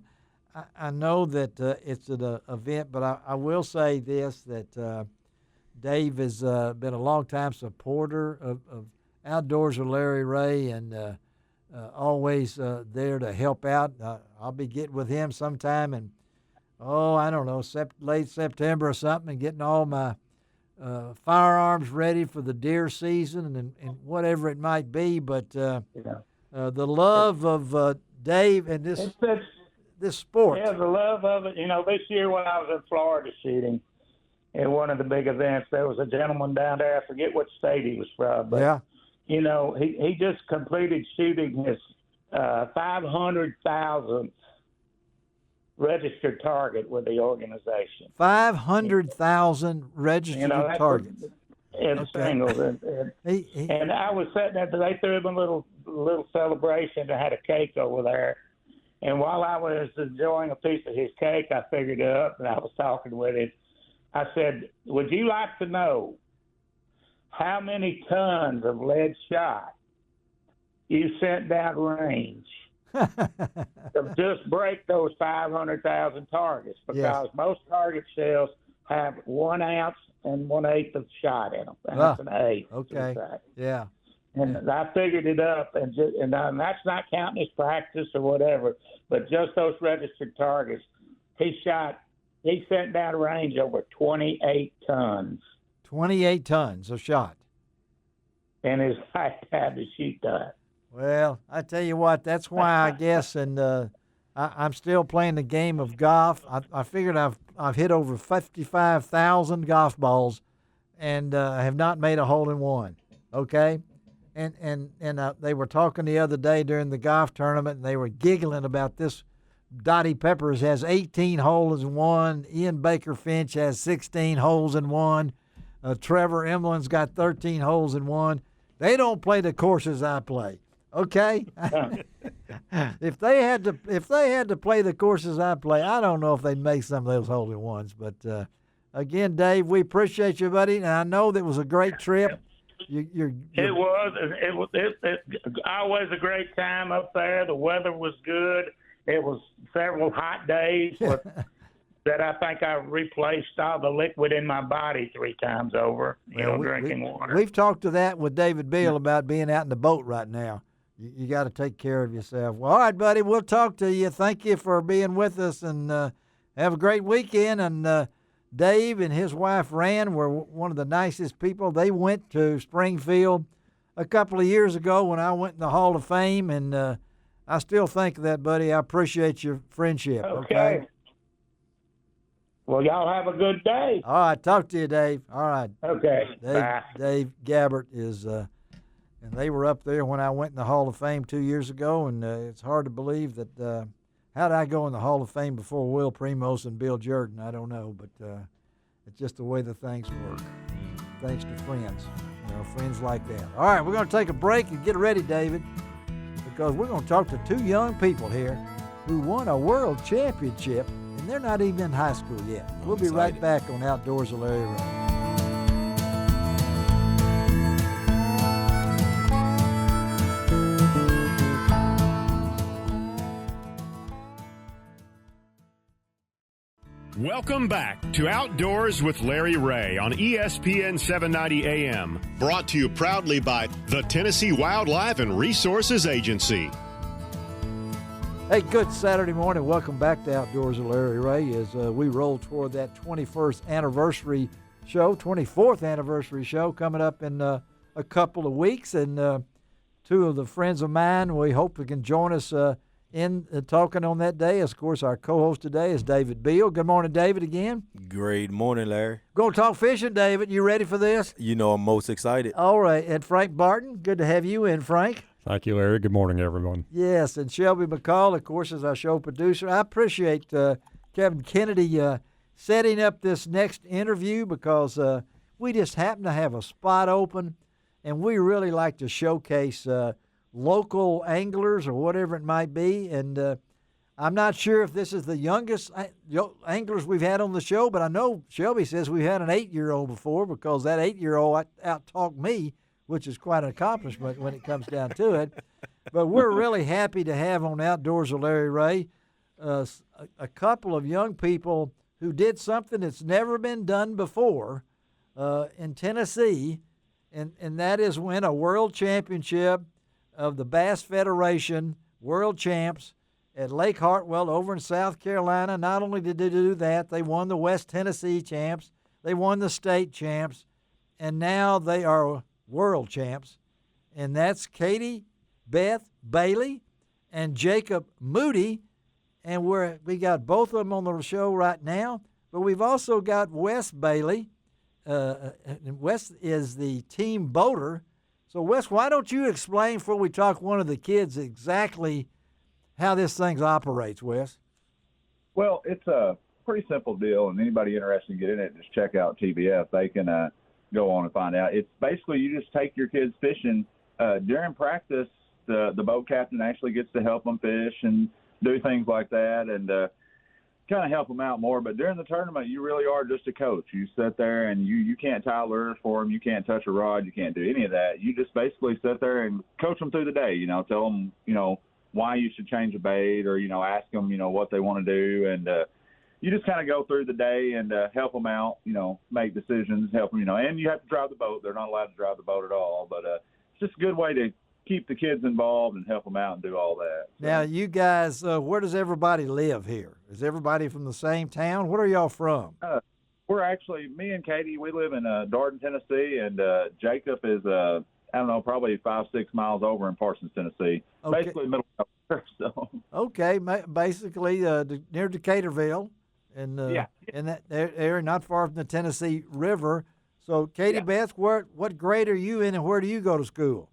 I know that it's an event, but I will say this, that Dave has been a long-time supporter of Outdoors with Larry Ray, and always there to help out. I'll be getting with him sometime in, I don't know, late September or something, and getting all my firearms ready for the deer season and whatever it might be. But the love of Dave and this sport. Yeah, the love of it. This year when I was in Florida shooting in one of the big events, there was a gentleman down there, I forget what state he was from, but he just completed shooting his 500,000th registered target with the organization. 500,000 registered targets. In singles. And I was sitting there, they threw him a little celebration. They had a cake over there. And while I was enjoying a piece of his cake, I figured it up, and I was talking with him. I said, "Would you like to know how many tons of lead shot you sent down range to just break those 500,000 targets?" Because most target shells have 1 ounce and 1/8 of shot in them. That's an eighth. Okay. Yeah. And I figured it up, and that's not counting his practice or whatever, but just those registered targets. He sent down range over 28 tons. 28 tons of shot. And his lifetime to shoot that. Well, I tell you what, that's why I guess, and I'm still playing the game of golf. I figured I've hit over 55,000 golf balls, and I have not made a hole in one. Okay, and they were talking the other day during the golf tournament, and they were giggling about this. Dottie Peppers has 18 holes in one. Ian Baker Finch has 16 holes in one. Trevor Emlin's got 13 holes in one. They don't play the courses I play. Okay, if they had to play the courses I play, I don't know if they'd make some of those hole in ones. But again, Dave, we appreciate you, buddy, and I know that was a great trip. It was always a great time up there. The weather was good. It was several hot days that I think I replaced all the liquid in my body 3 times over, drinking water. We've talked to that with David Beal about being out in the boat right now. You got to take care of yourself. Well, all right, buddy, we'll talk to you. Thank you for being with us, and have a great weekend. And Dave and his wife, Rand, were one of the nicest people. They went to Springfield a couple of years ago when I went in the Hall of Fame, and I still think of that, buddy. I appreciate your friendship. Okay. Well, y'all have a good day. All right. Talk to you, Dave. All right. Okay. Dave Gabbard is, and they were up there when I went in the Hall of Fame 2 years ago, and it's hard to believe that how did I go in the Hall of Fame before Will Primos and Bill Jordan? I don't know, but it's just the way the things work. Thanks to friends, friends like that. All right, we're going to take a break and get ready, David, because we're going to talk to 2 young people here who won a world championship, and they're not even in high school yet. We'll be right back on Outdoors with Larry Ray. Welcome back to Outdoors with Larry Ray on ESPN 790 AM. Brought to you proudly by the Tennessee Wildlife and Resources Agency. Hey, good Saturday morning. Welcome back to Outdoors with Larry Ray as we roll toward that 21st anniversary show, 24th anniversary show coming up in a couple of weeks. And 2 of the friends of mine, we hope they can join us in talking on that day. Of course, our co-host today is David Beal. Good morning, David, again. Great morning, Larry. Going to talk fishing, David. You ready for this? I'm most excited. All right. And Frank Barton, good to have you in, Frank. Thank you, Larry. Good morning, everyone. Yes, and Shelby McCall, of course, is our show producer. I appreciate Kevin Kennedy setting up this next interview because we just happen to have a spot open, and we really like to showcase local anglers or whatever it might be. And I'm not sure if this is the youngest anglers we've had on the show, but I know Shelby says we had an 8-year-old before because that 8-year-old out-talked me, which is quite an accomplishment when it comes down to it. But we're really happy to have on Outdoors with Larry Ray a couple of young people who did something that's never been done before in Tennessee, and that is win a world championship of the Bass Federation World Champs at Lake Hartwell over in South Carolina. Not only did they do that, they won the West Tennessee Champs, they won the state champs, and now they are world champs. And that's Katie, Beth, Bailey, and Jacob Moody. And we got both of them on the show right now, but we've also got Wes Bailey. And Wes is the team boater. So, Wes, why don't you explain before we talk one of the kids exactly how this thing operates, Wes? Well, it's a pretty simple deal, and anybody interested in getting it, just check out TBF. They can go on and find out. It's basically you just take your kids fishing. During practice, the boat captain actually gets to help them fish and do things like that and kind of help them out more. But during the tournament, you really are just a coach. You sit there and you can't tie lures for them. You can't touch a rod. You can't do any of that. You just basically sit there and coach them through the day, tell them, why you should change a bait or, ask them, what they want to do. And, you just kind of go through the day and help them out, make decisions, help them, and you have to drive the boat. They're not allowed to drive the boat at all, but it's just a good way to keep the kids involved and help them out and do all that. So. Now, you guys, where does everybody live here? Is everybody from the same town? Where are y'all from? We're actually, me and Katie, we live in Darden, Tennessee, and Jacob is, probably 5-6 miles over in Parsons, Tennessee. Okay. Basically middle of nowhere, so. Okay, basically near Decaturville, and in that area, not far from the Tennessee River. So, Katie Beth, what grade are you in, and where do you go to school?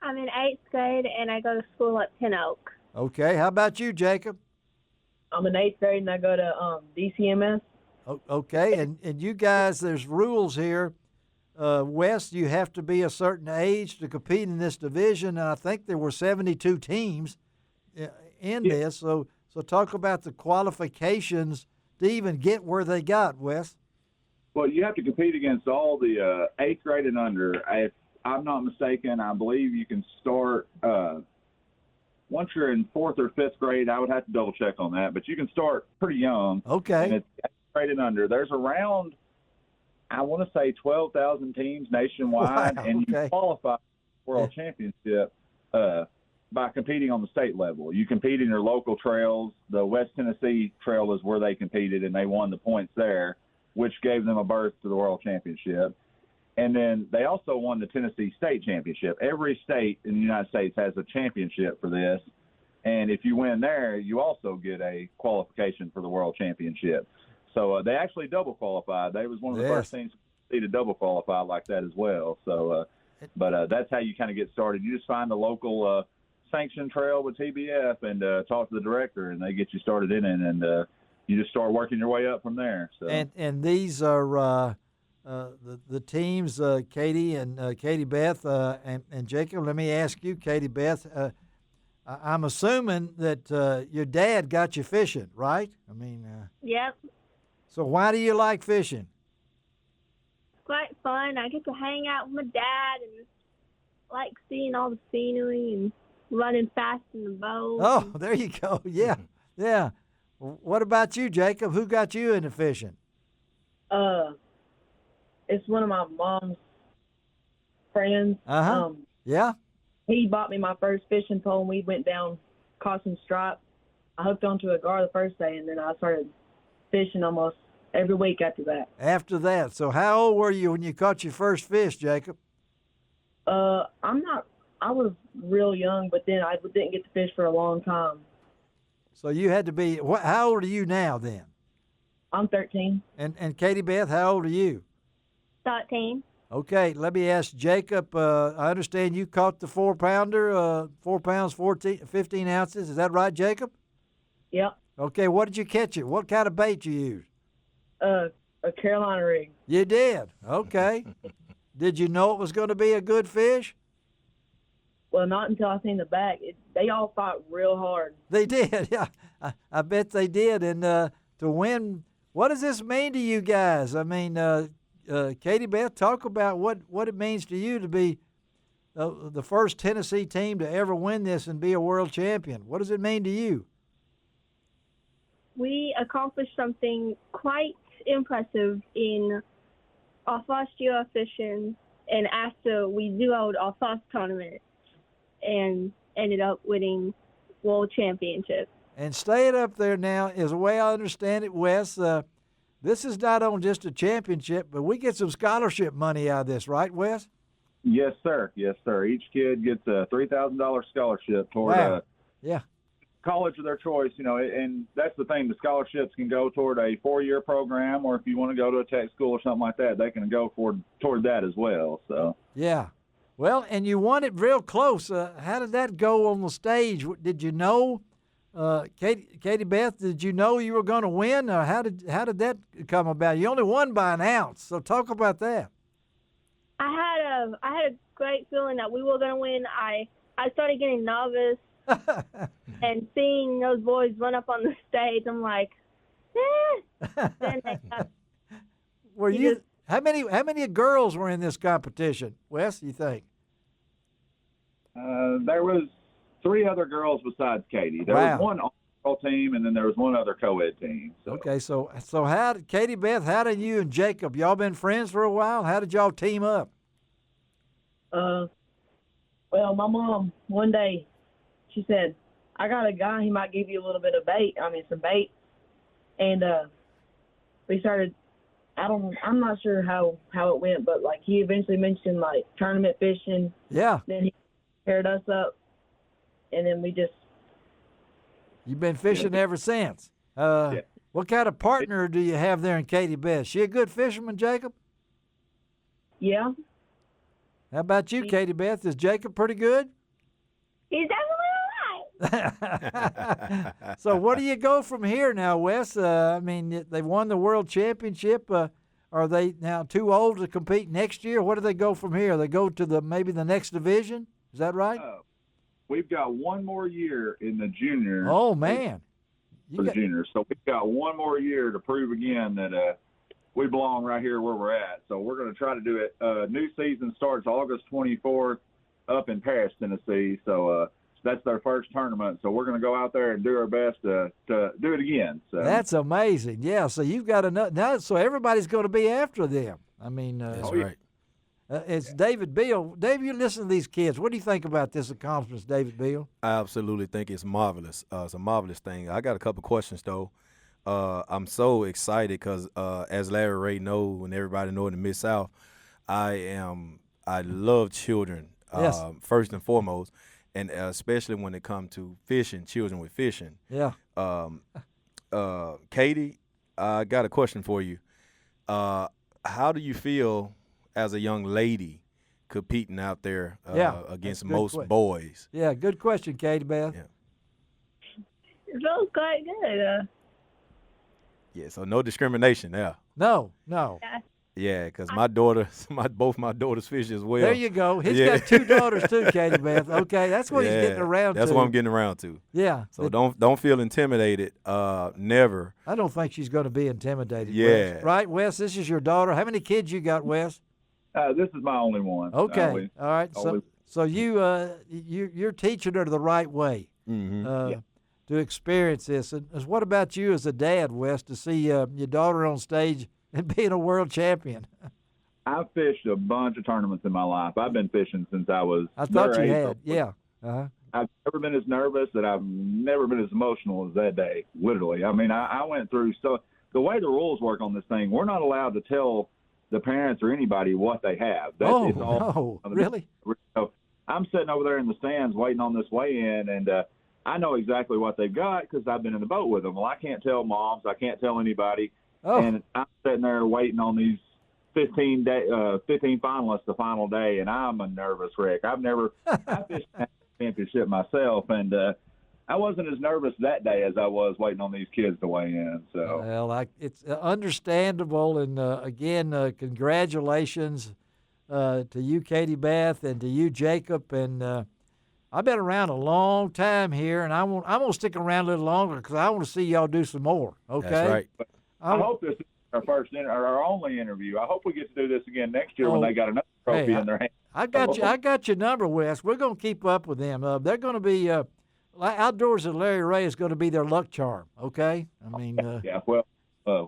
I'm in 8th grade, and I go to school at Pin Oak. Okay, how about you, Jacob? I'm in 8th grade, and I go to DCMS. Okay, and you guys, there's rules here. West, you have to be a certain age to compete in this division, and I think there were 72 teams in this. So talk about the qualifications to even get where they got, Wes. Well, you have to compete against all the 8th grade and under. If I'm not mistaken, I believe you can start once you're in 4th or 5th grade. I would have to double check on that, but you can start pretty young. Okay. And it's 8th grade and under. There's around, I want to say, 12,000 teams nationwide, wow, and you qualify for World Championship by competing on the state level. You compete in your local trails. The West Tennessee Trail is where they competed, and they won the points there, which gave them a berth to the World Championship. And then they also won the Tennessee State Championship. Every state in the United States has a championship for this. And if you win there, you also get a qualification for the World Championship. So they actually double qualified. They was one of the first teams to double qualify like that as well. So, but that's how you kind of get started. You just find a local sanctioned trail with TBF and talk to the director, and they get you started in it, and you just start working your way up from there. So. And these are the teams, Katie and Katie Beth and Jacob. Let me ask you, Katie Beth. I'm assuming that your dad got you fishing, right? I mean. Yep. So why do you like fishing? It's quite fun. I get to hang out with my dad and like seeing all the scenery and running fast in the boat. Oh, there you go. Yeah, yeah. What about you, Jacob? Who got you into fishing? It's one of my mom's friends. Yeah. He bought me my first fishing pole, and we went down, caught some stripe. I hooked onto a gar the first day, and then I started fishing almost every week after that. After that. So how old were you when you caught your first fish, Jacob? I was real young, but then I didn't get to fish for a long time. So you had to be, how old are you now then? I'm 13. And Katie Beth, how old are you? 13. Okay, let me ask Jacob. I understand you caught the 4-pounder, 4 pounds, 15 ounces. Is that right, Jacob? Yep. Okay, what did you catch it? What kind of bait you used? A Carolina rig. You did? Okay. Did you know it was going to be a good fish? Well, not until I seen the back. They all fought real hard. They did, yeah. I bet they did. And to win, what does this mean to you guys? I mean, Katie Beth, talk about what it means to you to be the first Tennessee team to ever win this and be a world champion. What does it mean to you? We accomplished something quite impressive in our first year of fishing, and after we zeroed our first tournament and ended up winning world championship. And staying up there now is the way I understand it, Wes. This is not on just a championship, but we get some scholarship money out of this, right, Wes? Yes, sir. Yes, sir. Each kid gets a $3,000 scholarship toward college of their choice, and that's the thing. The scholarships can go toward a 4-year program, or if you want to go to a tech school or something like that, they can go toward that as well. So yeah. Well, and you won it real close. How did that go on the stage? Did you know, Katie Beth? Did you know you were going to win? Or how did that come about? You only won by an ounce, so talk about that. I had a great feeling that we were going to win. I started getting nervous, and seeing those boys run up on the stage, I'm like, Then how many girls were in this competition, Wes? You think? There was 3 other girls besides Katie. There was one girl team, and then there was one other co-ed team. So. Okay, so how did Katie Beth? How did you and Jacob? Y'all been friends for a while? How did y'all team up? Well, my mom one day, she said, "I got a guy. He might give you a little bit of some bait." And we started. I'm not sure how it went, but like he eventually mentioned like tournament fishing. Yeah. Then he paired us up, and then we just. You've been fishing ever since. What kind of partner do you have there in Katie Beth? She a good fisherman, Jacob? Yeah. How about you, Katie Beth? Is Jacob pretty good? He's definitely all right. So where do you go from here now, Wes? I mean, they've won the world championship. Are they now too old to compete next year? Where do they go from here? They go to maybe the next division? Is that right? We've got one more year in the juniors. Oh, man. For the juniors. So we've got one more year to prove again that we belong right here where we're at. So we're going to try to do it. New season starts August 24th up in Paris, Tennessee. So that's their first tournament. So we're going to go out there and do our best to do it again. So that's amazing. Yeah, so you've got enough now. So everybody's going to be after them. I mean, that's right. It's David Beal. Dave, you listen to these kids. What do you think about this accomplishment, David Beal? I absolutely think it's marvelous. It's a marvelous thing. I got a couple questions, though. I'm so excited because, as Larry Ray knows, and everybody knows in the Mid-South, I love children, yes. First and foremost, and especially when it comes to fishing, children with fishing. Yeah. Katie, I got a question for you. How do you feel as a young lady competing out there against most boys? Yeah, good question, Katie Beth. Yeah. It feels quite good. Yeah, so no discrimination there. No. Yeah, because both my daughters fish as well. There you go. He's got two daughters too, Katie Beth. Okay, that's what he's getting around to. That's what I'm getting around to. Yeah. So don't feel intimidated. Never. I don't think she's going to be intimidated. Yeah. Wes. Right, Wes? This is your daughter. How many kids you got, Wes? This is my only one. Okay. All right. So you're teaching her the right way to experience this. And what about you as a dad, Wes, to see your daughter on stage and being a world champion? I've fished a bunch of tournaments in my life. I've been fishing since I was. I thought you had. Yeah. Uh-huh. I've never been as nervous, and I've never been as emotional as that day. Literally. I mean, I went through. So the way the rules work on this thing, we're not allowed to tell the parents or anybody what they have. Really? So I'm sitting over there in the stands waiting on this weigh-in, and I know exactly what they've got because I've been in the boat with them. Well, I can't tell moms. I can't tell anybody. And I'm sitting there waiting on these 15 finalists the final day, and I'm a nervous wreck. I fished a championship myself, and I wasn't as nervous that day as I was waiting on these kids to weigh in. So well, it's understandable, and again, congratulations to you, Katie Beth, and to you, Jacob. And I've been around a long time here, and I'm gonna stick around a little longer because I want to see y'all do some more. Okay, that's right. I hope this is our only interview. I hope we get to do this again next year when they got another trophy in their hand. I got your number, Wes. We're gonna keep up with them. They're gonna be. Outdoors at Larry Ray is going to be their luck charm, okay? I mean,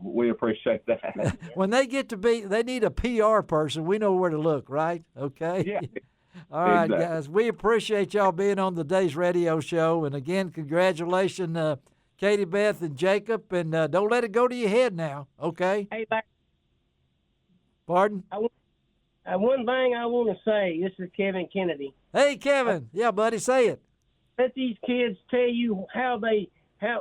we appreciate that. When they get to they need a PR person. We know where to look, right? Okay. Yeah. All right, guys. We appreciate y'all being on the Days Radio Show, and again, congratulations, Katie Beth and Jacob, and don't let it go to your head now, okay? Hey, Larry. Pardon? One thing I want to say. This is Kevin Kennedy. Hey, Kevin. Yeah, buddy, say it. Let these kids tell you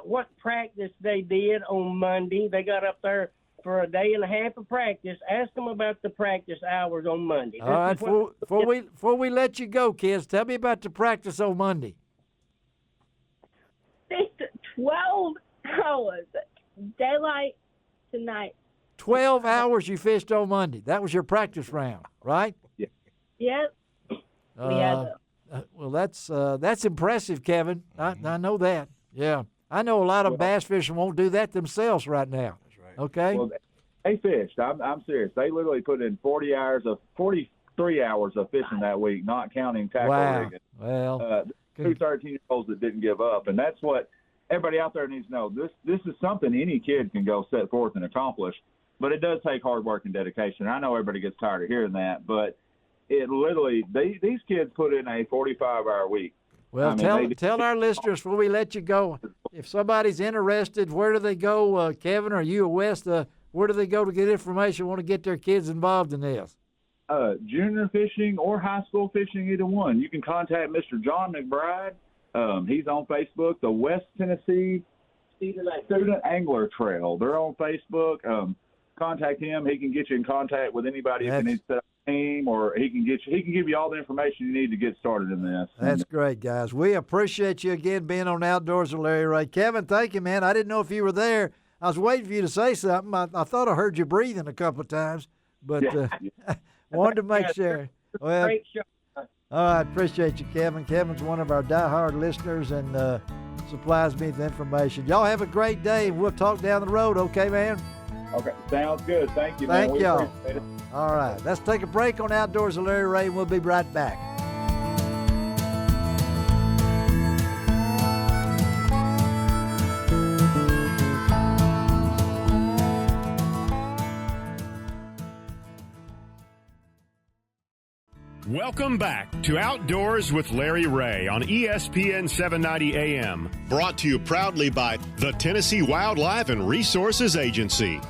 what practice they did on Monday. They got up there for a day and a half of practice. Ask them about the practice hours on Monday. All right, before we let you go, kids, tell me about the practice on Monday. 12 hours, daylight to night. 12 hours you fished on Monday. That was your practice round, right? Yeah. Yep. Well, that's impressive, Kevin. I know that. Yeah, I know a lot of bass fishers won't do that themselves right now. That's right. Okay. Well, they fished. I'm serious. They literally put in 43 hours of fishing that week, not counting tackle rigging. Well, 2 13-year-olds that didn't give up, and that's what everybody out there needs to know this is something any kid can go set forth and accomplish, but it does take hard work and dedication. I know everybody gets tired of hearing that, but it literally these kids put in a 45-hour week. Well, tell our listeners before we let you go, if somebody's interested, where do they go, Kevin, or you or Wes, where do they go to get information, want to get their kids involved in this? Junior fishing or high school fishing, either one. You can contact Mr. John McBride. He's on Facebook, the West Tennessee Student Angler Trail. They're on Facebook. Contact him. He can get you in contact with anybody if you need to set up a team, or he can give you all the information you need to get started in this. That's great, guys. We appreciate you again being on Outdoors with Larry Ray. Kevin, thank you, man. I didn't know if you were there. I was waiting for you to say something. I thought I heard you breathing a couple of times, but wanted to make sure. Well, great show. All right, appreciate you, Kevin. Kevin's one of our diehard listeners and supplies me with information. Y'all have a great day, and we'll talk down the road, okay, man? Okay, sounds good. Thank you, man. Thank y'all. All right, let's take a break on Outdoors with Larry Ray, and we'll be right back. Welcome back to Outdoors with Larry Ray on ESPN 790 AM. Brought to you proudly by the Tennessee Wildlife and Resources Agency.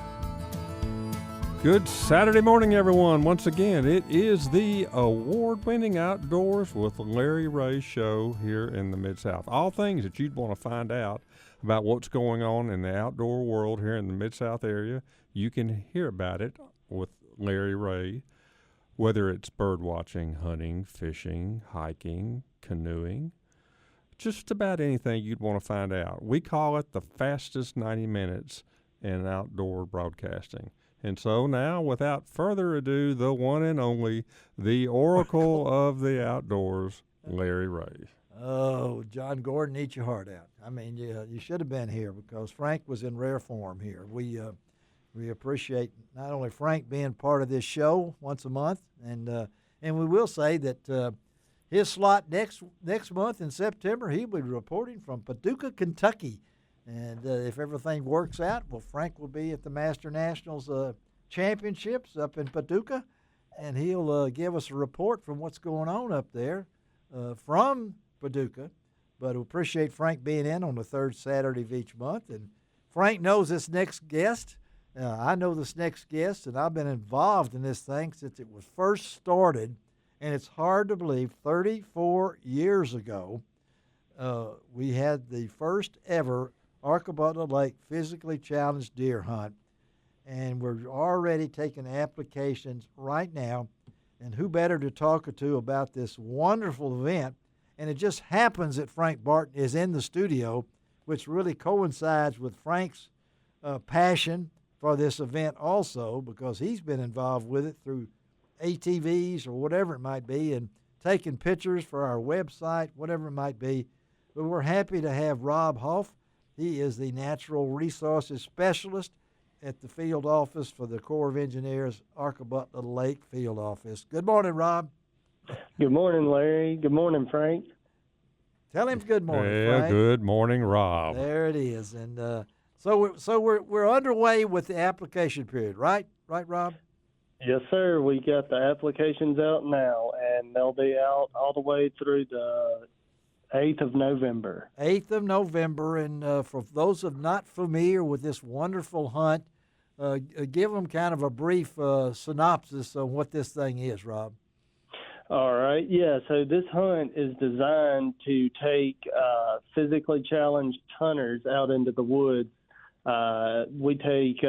Good Saturday morning, everyone. Once again, it is the award-winning Outdoors with Larry Ray show here in the Mid-South. All things that you'd want to find out about what's going on in the outdoor world here in the Mid-South area, you can hear about it with Larry Ray, whether it's bird watching, hunting, fishing, hiking, canoeing, just about anything you'd want to find out. We call it the fastest 90 minutes in outdoor broadcasting. And so now, without further ado, the one and only, the oracle of the outdoors, Larry Ray. Oh, John Gordon, eat your heart out. I mean, you should have been here because Frank was in rare form here. We appreciate not only Frank being part of this show once a month, and we will say that his slot next month in September, he'll be reporting from Paducah, Kentucky. And if everything works out, well, Frank will be at the Master Nationals Championships up in Paducah, and he'll give us a report from what's going on up there from Paducah. But we appreciate Frank being in on the third Saturday of each month. And Frank knows this next guest. I know this next guest, and I've been involved in this thing since it was first started, and it's hard to believe 34 years ago we had the first ever Arcabutler Lake physically challenged deer hunt, and we're already taking applications right now. And who better to talk to about this wonderful event? And it just happens that Frank Barton is in the studio, which really coincides with Frank's passion for this event also, because he's been involved with it through ATVs or whatever it might be, and taking pictures for our website, whatever it might be. But we're happy to have Rob Hoff. He is the Natural Resources Specialist at the field office for the Corps of Engineers, Arcabutler Lake Field Office. Good morning, Rob. Good morning, Larry. Good morning, Frank. Tell him good morning, Frank. Good morning, Rob. There it is. And so we're underway with the application period, right? Right, Rob? Yes, sir. We got the applications out now, and they'll be out all the way through the 8th of November. 8th of November, and for those of not familiar with this wonderful hunt, give them kind of a brief synopsis on what this thing is, Rob. All right. Yeah, so this hunt is designed to take physically challenged hunters out into the woods. We take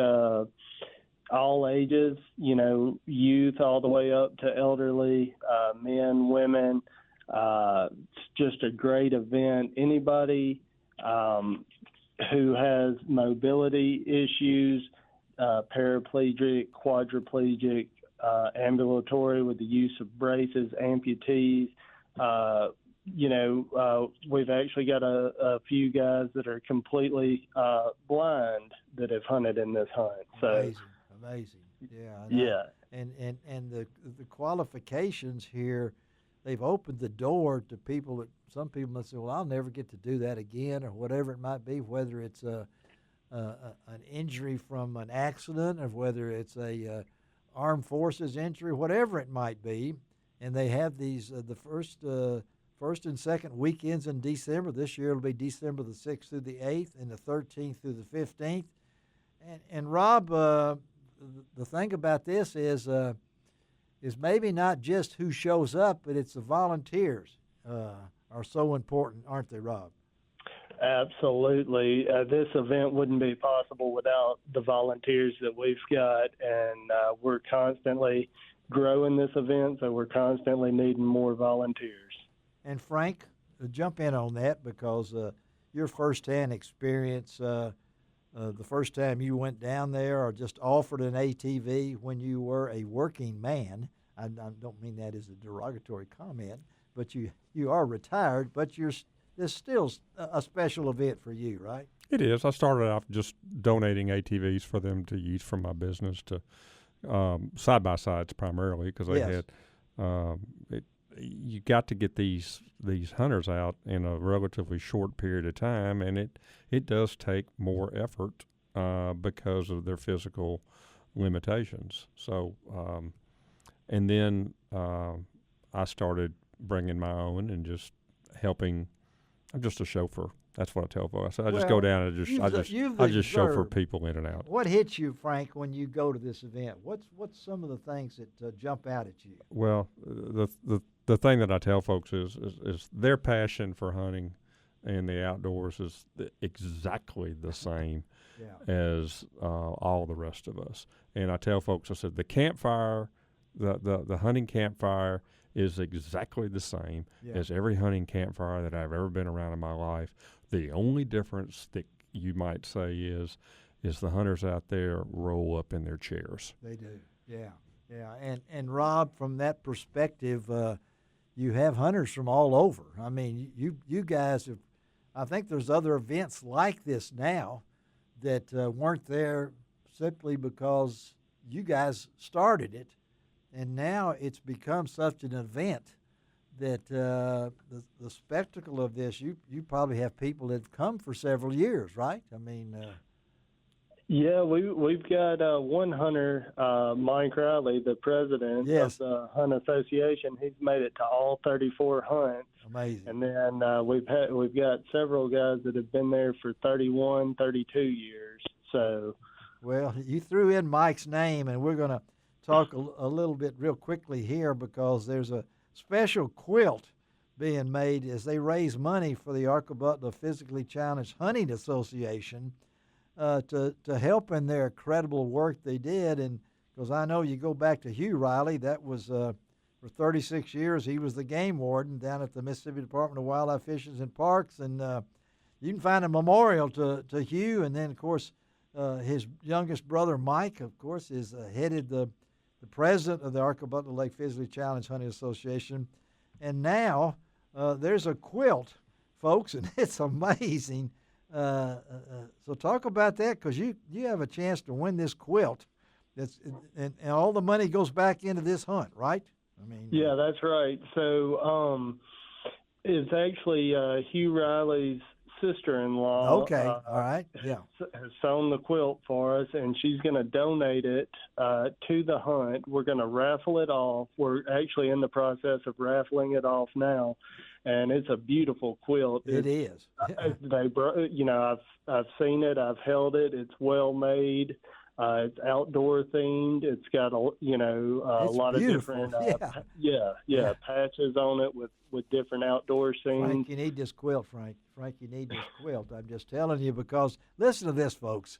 all ages, youth all the way up to elderly, men, women. It's just a great event. Anybody who has mobility issues, paraplegic, quadriplegic, ambulatory with the use of braces, amputees. We've actually got a few guys that are completely blind that have hunted in this hunt. So amazing. Yeah. Yeah. And the qualifications here they've opened the door to people that some people must say, well, I'll never get to do that again, or whatever it might be, whether it's an injury from an accident or whether it's a armed forces injury, whatever it might be. And they have these the first and second weekends in December. This year it'll be December the 6th through the 8th and the 13th through the 15th. And Rob, the thing about this is maybe not just who shows up, but it's the volunteers are so important, aren't they, Rob? Absolutely. This event wouldn't be possible without the volunteers that we've got, and we're constantly growing this event, so we're constantly needing more volunteers. And Frank, jump in on that, because your firsthand experience, the first time you went down there or just offered an ATV when you were a working man, I don't mean that as a derogatory comment, but you are retired, but there's still a special event for you, right? It is. I started off just donating ATVs for them to use for my business, to side-by-sides primarily, because they had you got to get these hunters out in a relatively short period of time, and it does take more effort because of their physical limitations. So, and then I started bringing my own and just helping. I'm just a chauffeur. That's what I tell folks. I just go down and I just chauffeur people in and out. What hits you, Frank, when you go to this event? What's some of the things that jump out at you? Well, the thing that I tell folks is their passion for hunting and the outdoors is exactly the same as all the rest of us. And I tell folks, I said, the campfire, the hunting campfire is exactly the same as every hunting campfire that I've ever been around in my life. The only difference that you might say is the hunters out there roll up in their chairs. They do, yeah. And Rob, from that perspective, you have hunters from all over. I mean, you guys have. I think there's other events like this now that weren't there simply because you guys started it, and now it's become such an event that the spectacle of this, you probably have people that have come for several years, right? I mean, yeah, we've got one hunter, Mike Riley, the president of the Hunt Association. He's made it to all 34 hunts. Amazing. And then we've got several guys that have been there for 31, 32 years. So, well, you threw in Mike's name, and we're going to talk a little bit real quickly here, because there's a special quilt being made as they raise money for the Arcabutla Physically Challenged Hunting Association to help in their incredible work they did. And because I know you go back to Hugh Riley, that was for 36 years he was the game warden down at the Mississippi Department of Wildlife, Fisheries, and Parks. And you can find a memorial to Hugh. And then, of course, his youngest brother, Mike, of course, is headed the president of the Arcabutla Lake Physically Challenged Hunting Association. And now there's a quilt, folks, and it's amazing. So talk about that, because you have a chance to win this quilt. And all the money goes back into this hunt, right? I mean, yeah, that's right. So it's actually Hugh Riley's sister-in-law. Okay, all right, yeah. Has sewn the quilt for us, and she's going to donate it to the hunt. We're going to raffle it off. We're actually in the process of raffling it off now, and it's a beautiful quilt. It is. I've seen it. I've held it. It's well made. It's outdoor themed. It's got a lot beautiful. of different patches on it with different outdoor scenes. Frank, you need this quilt, Frank. Frank, you need this quilt. I'm just telling you, because listen to this, folks.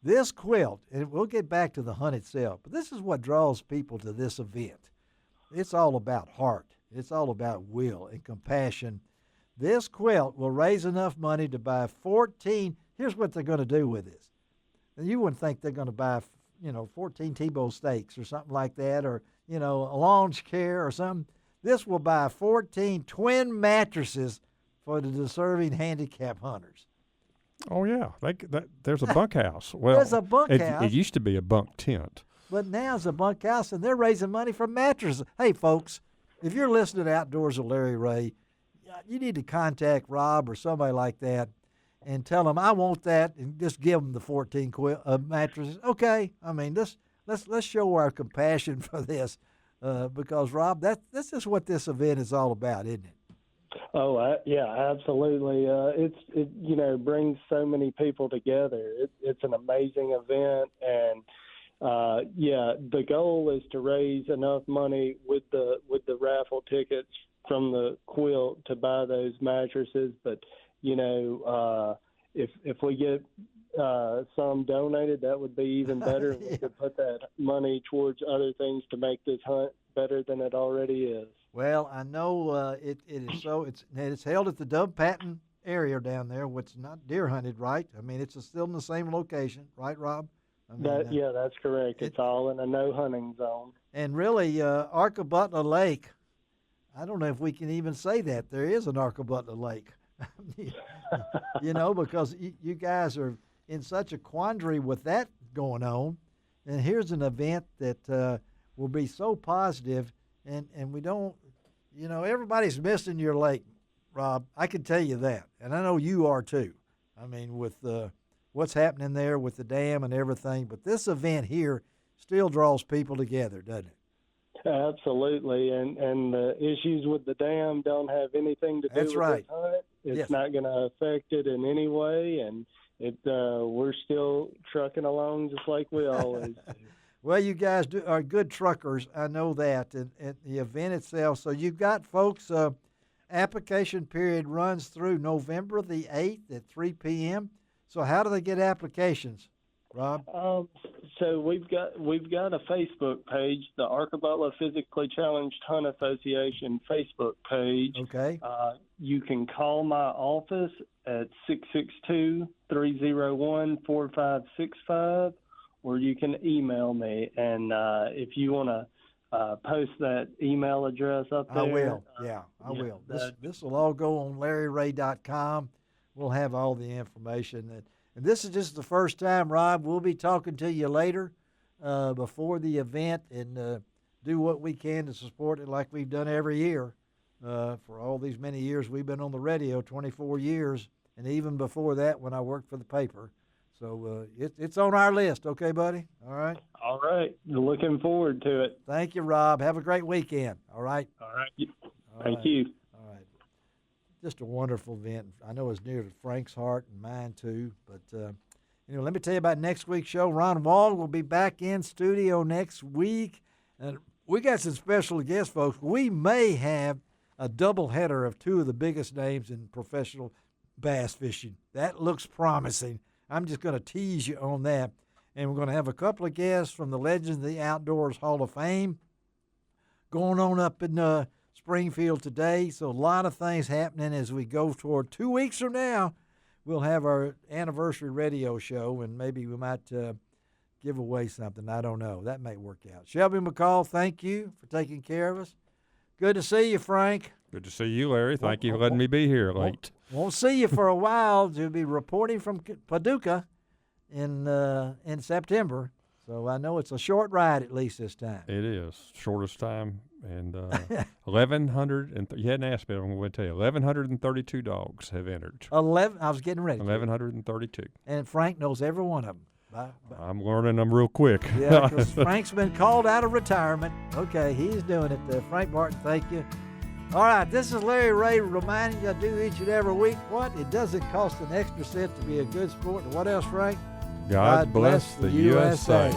This quilt, and we'll get back to the hunt itself, but this is what draws people to this event. It's all about heart. It's all about will and compassion. This quilt will raise enough money to buy 14. Here's what they're going to do with this. And you wouldn't think they're going to buy, 14 T-bone steaks or something like that, or, a lawn chair or something. This will buy 14 twin mattresses for the deserving handicap hunters. Oh, yeah. There's a bunkhouse. Well, there's a bunkhouse. It used to be a bunk tent. But now it's a bunkhouse, and they're raising money for mattresses. Hey, folks, if you're listening to Outdoors with Larry Ray, you need to contact Rob or somebody like that and tell them I want that, and just give them the 14 mattresses. Okay, I mean let's show our compassion for this, because Rob, that's just what this event is all about, isn't it? Oh, yeah, absolutely. It brings so many people together. It's an amazing event, and the goal is to raise enough money with the raffle tickets from the quilt to buy those mattresses. But if we get some donated, that would be even better. Yeah. We could put that money towards other things to make this hunt better than it already is. Well, I know it is so. It's held at the Dove Patton area down there, which is not deer hunted, right? I mean, it's still in the same location, right, Rob? I mean, yeah, that's correct. It's all in a no hunting zone. And really, Arkabutler Lake, I don't know if we can even say that. There is an Arkabutler Lake, because you guys are in such a quandary with that going on. And here's an event that will be so positive, and we don't, everybody's missing your lake, Rob. I can tell you that. And I know you are too. I mean, with what's happening there with the dam and everything. But this event here still draws people together, doesn't it? Absolutely, and the issues with the dam don't have anything to do with this hunt. It's not going to affect it in any way, and we're still trucking along just like we always do. Well, you guys are good truckers, I know that, and the event itself. So you've got, folks, application period runs through November the 8th at 3 p.m. So how do they get applications, Rob? So we've got a Facebook page, the Arkabutler Physically Challenged Hunt Association Facebook page. Okay. You can call my office at 662-301-4565, or you can email me. And if you want to post that email address up there. I will. I will. This will all go on LarryRay.com. We'll have all the information. And this is just the first time, Rob. We'll be talking to you later before the event and do what we can to support it like we've done every year for all these many years. We've been on the radio, 24 years, and even before that when I worked for the paper. So it's on our list. Okay, buddy? All right? All right. Looking forward to it. Thank you, Rob. Have a great weekend. All right? All right. Thank you. Just a wonderful event. I know it's near to Frank's heart and mine too. But let me tell you about next week's show. Ron Wald will be back in studio next week, and we got some special guests, folks. We may have a doubleheader of two of the biggest names in professional bass fishing. That looks promising. I'm just going to tease you on that, and we're going to have a couple of guests from the Legends of the Outdoors Hall of Fame going on up in Springfield today. So a lot of things happening as we go toward 2 weeks from now. We'll have our anniversary radio show, and maybe we might give away something. I don't know. That may work out. Shelby McCall, thank you for taking care of us. Good to see you, Frank. Good to see you, Larry. Thank you for letting me be here late. Won't see you for a while. You'll be reporting from Paducah in September. So I know it's a short ride at least this time. It is. Shortest time. And 1,100, and you hadn't asked me, I'm going to tell you, 1,132 dogs have entered. I was getting ready. 1,132. And Frank knows every one of them. I'm learning them real quick. Yeah, because Frank's been called out of retirement. Okay, he's doing it. Frank Barton, thank you. All right, this is Larry Ray reminding you I do each and every week. What? It doesn't cost an extra cent to be a good sport. And what else, Frank? God bless the USA.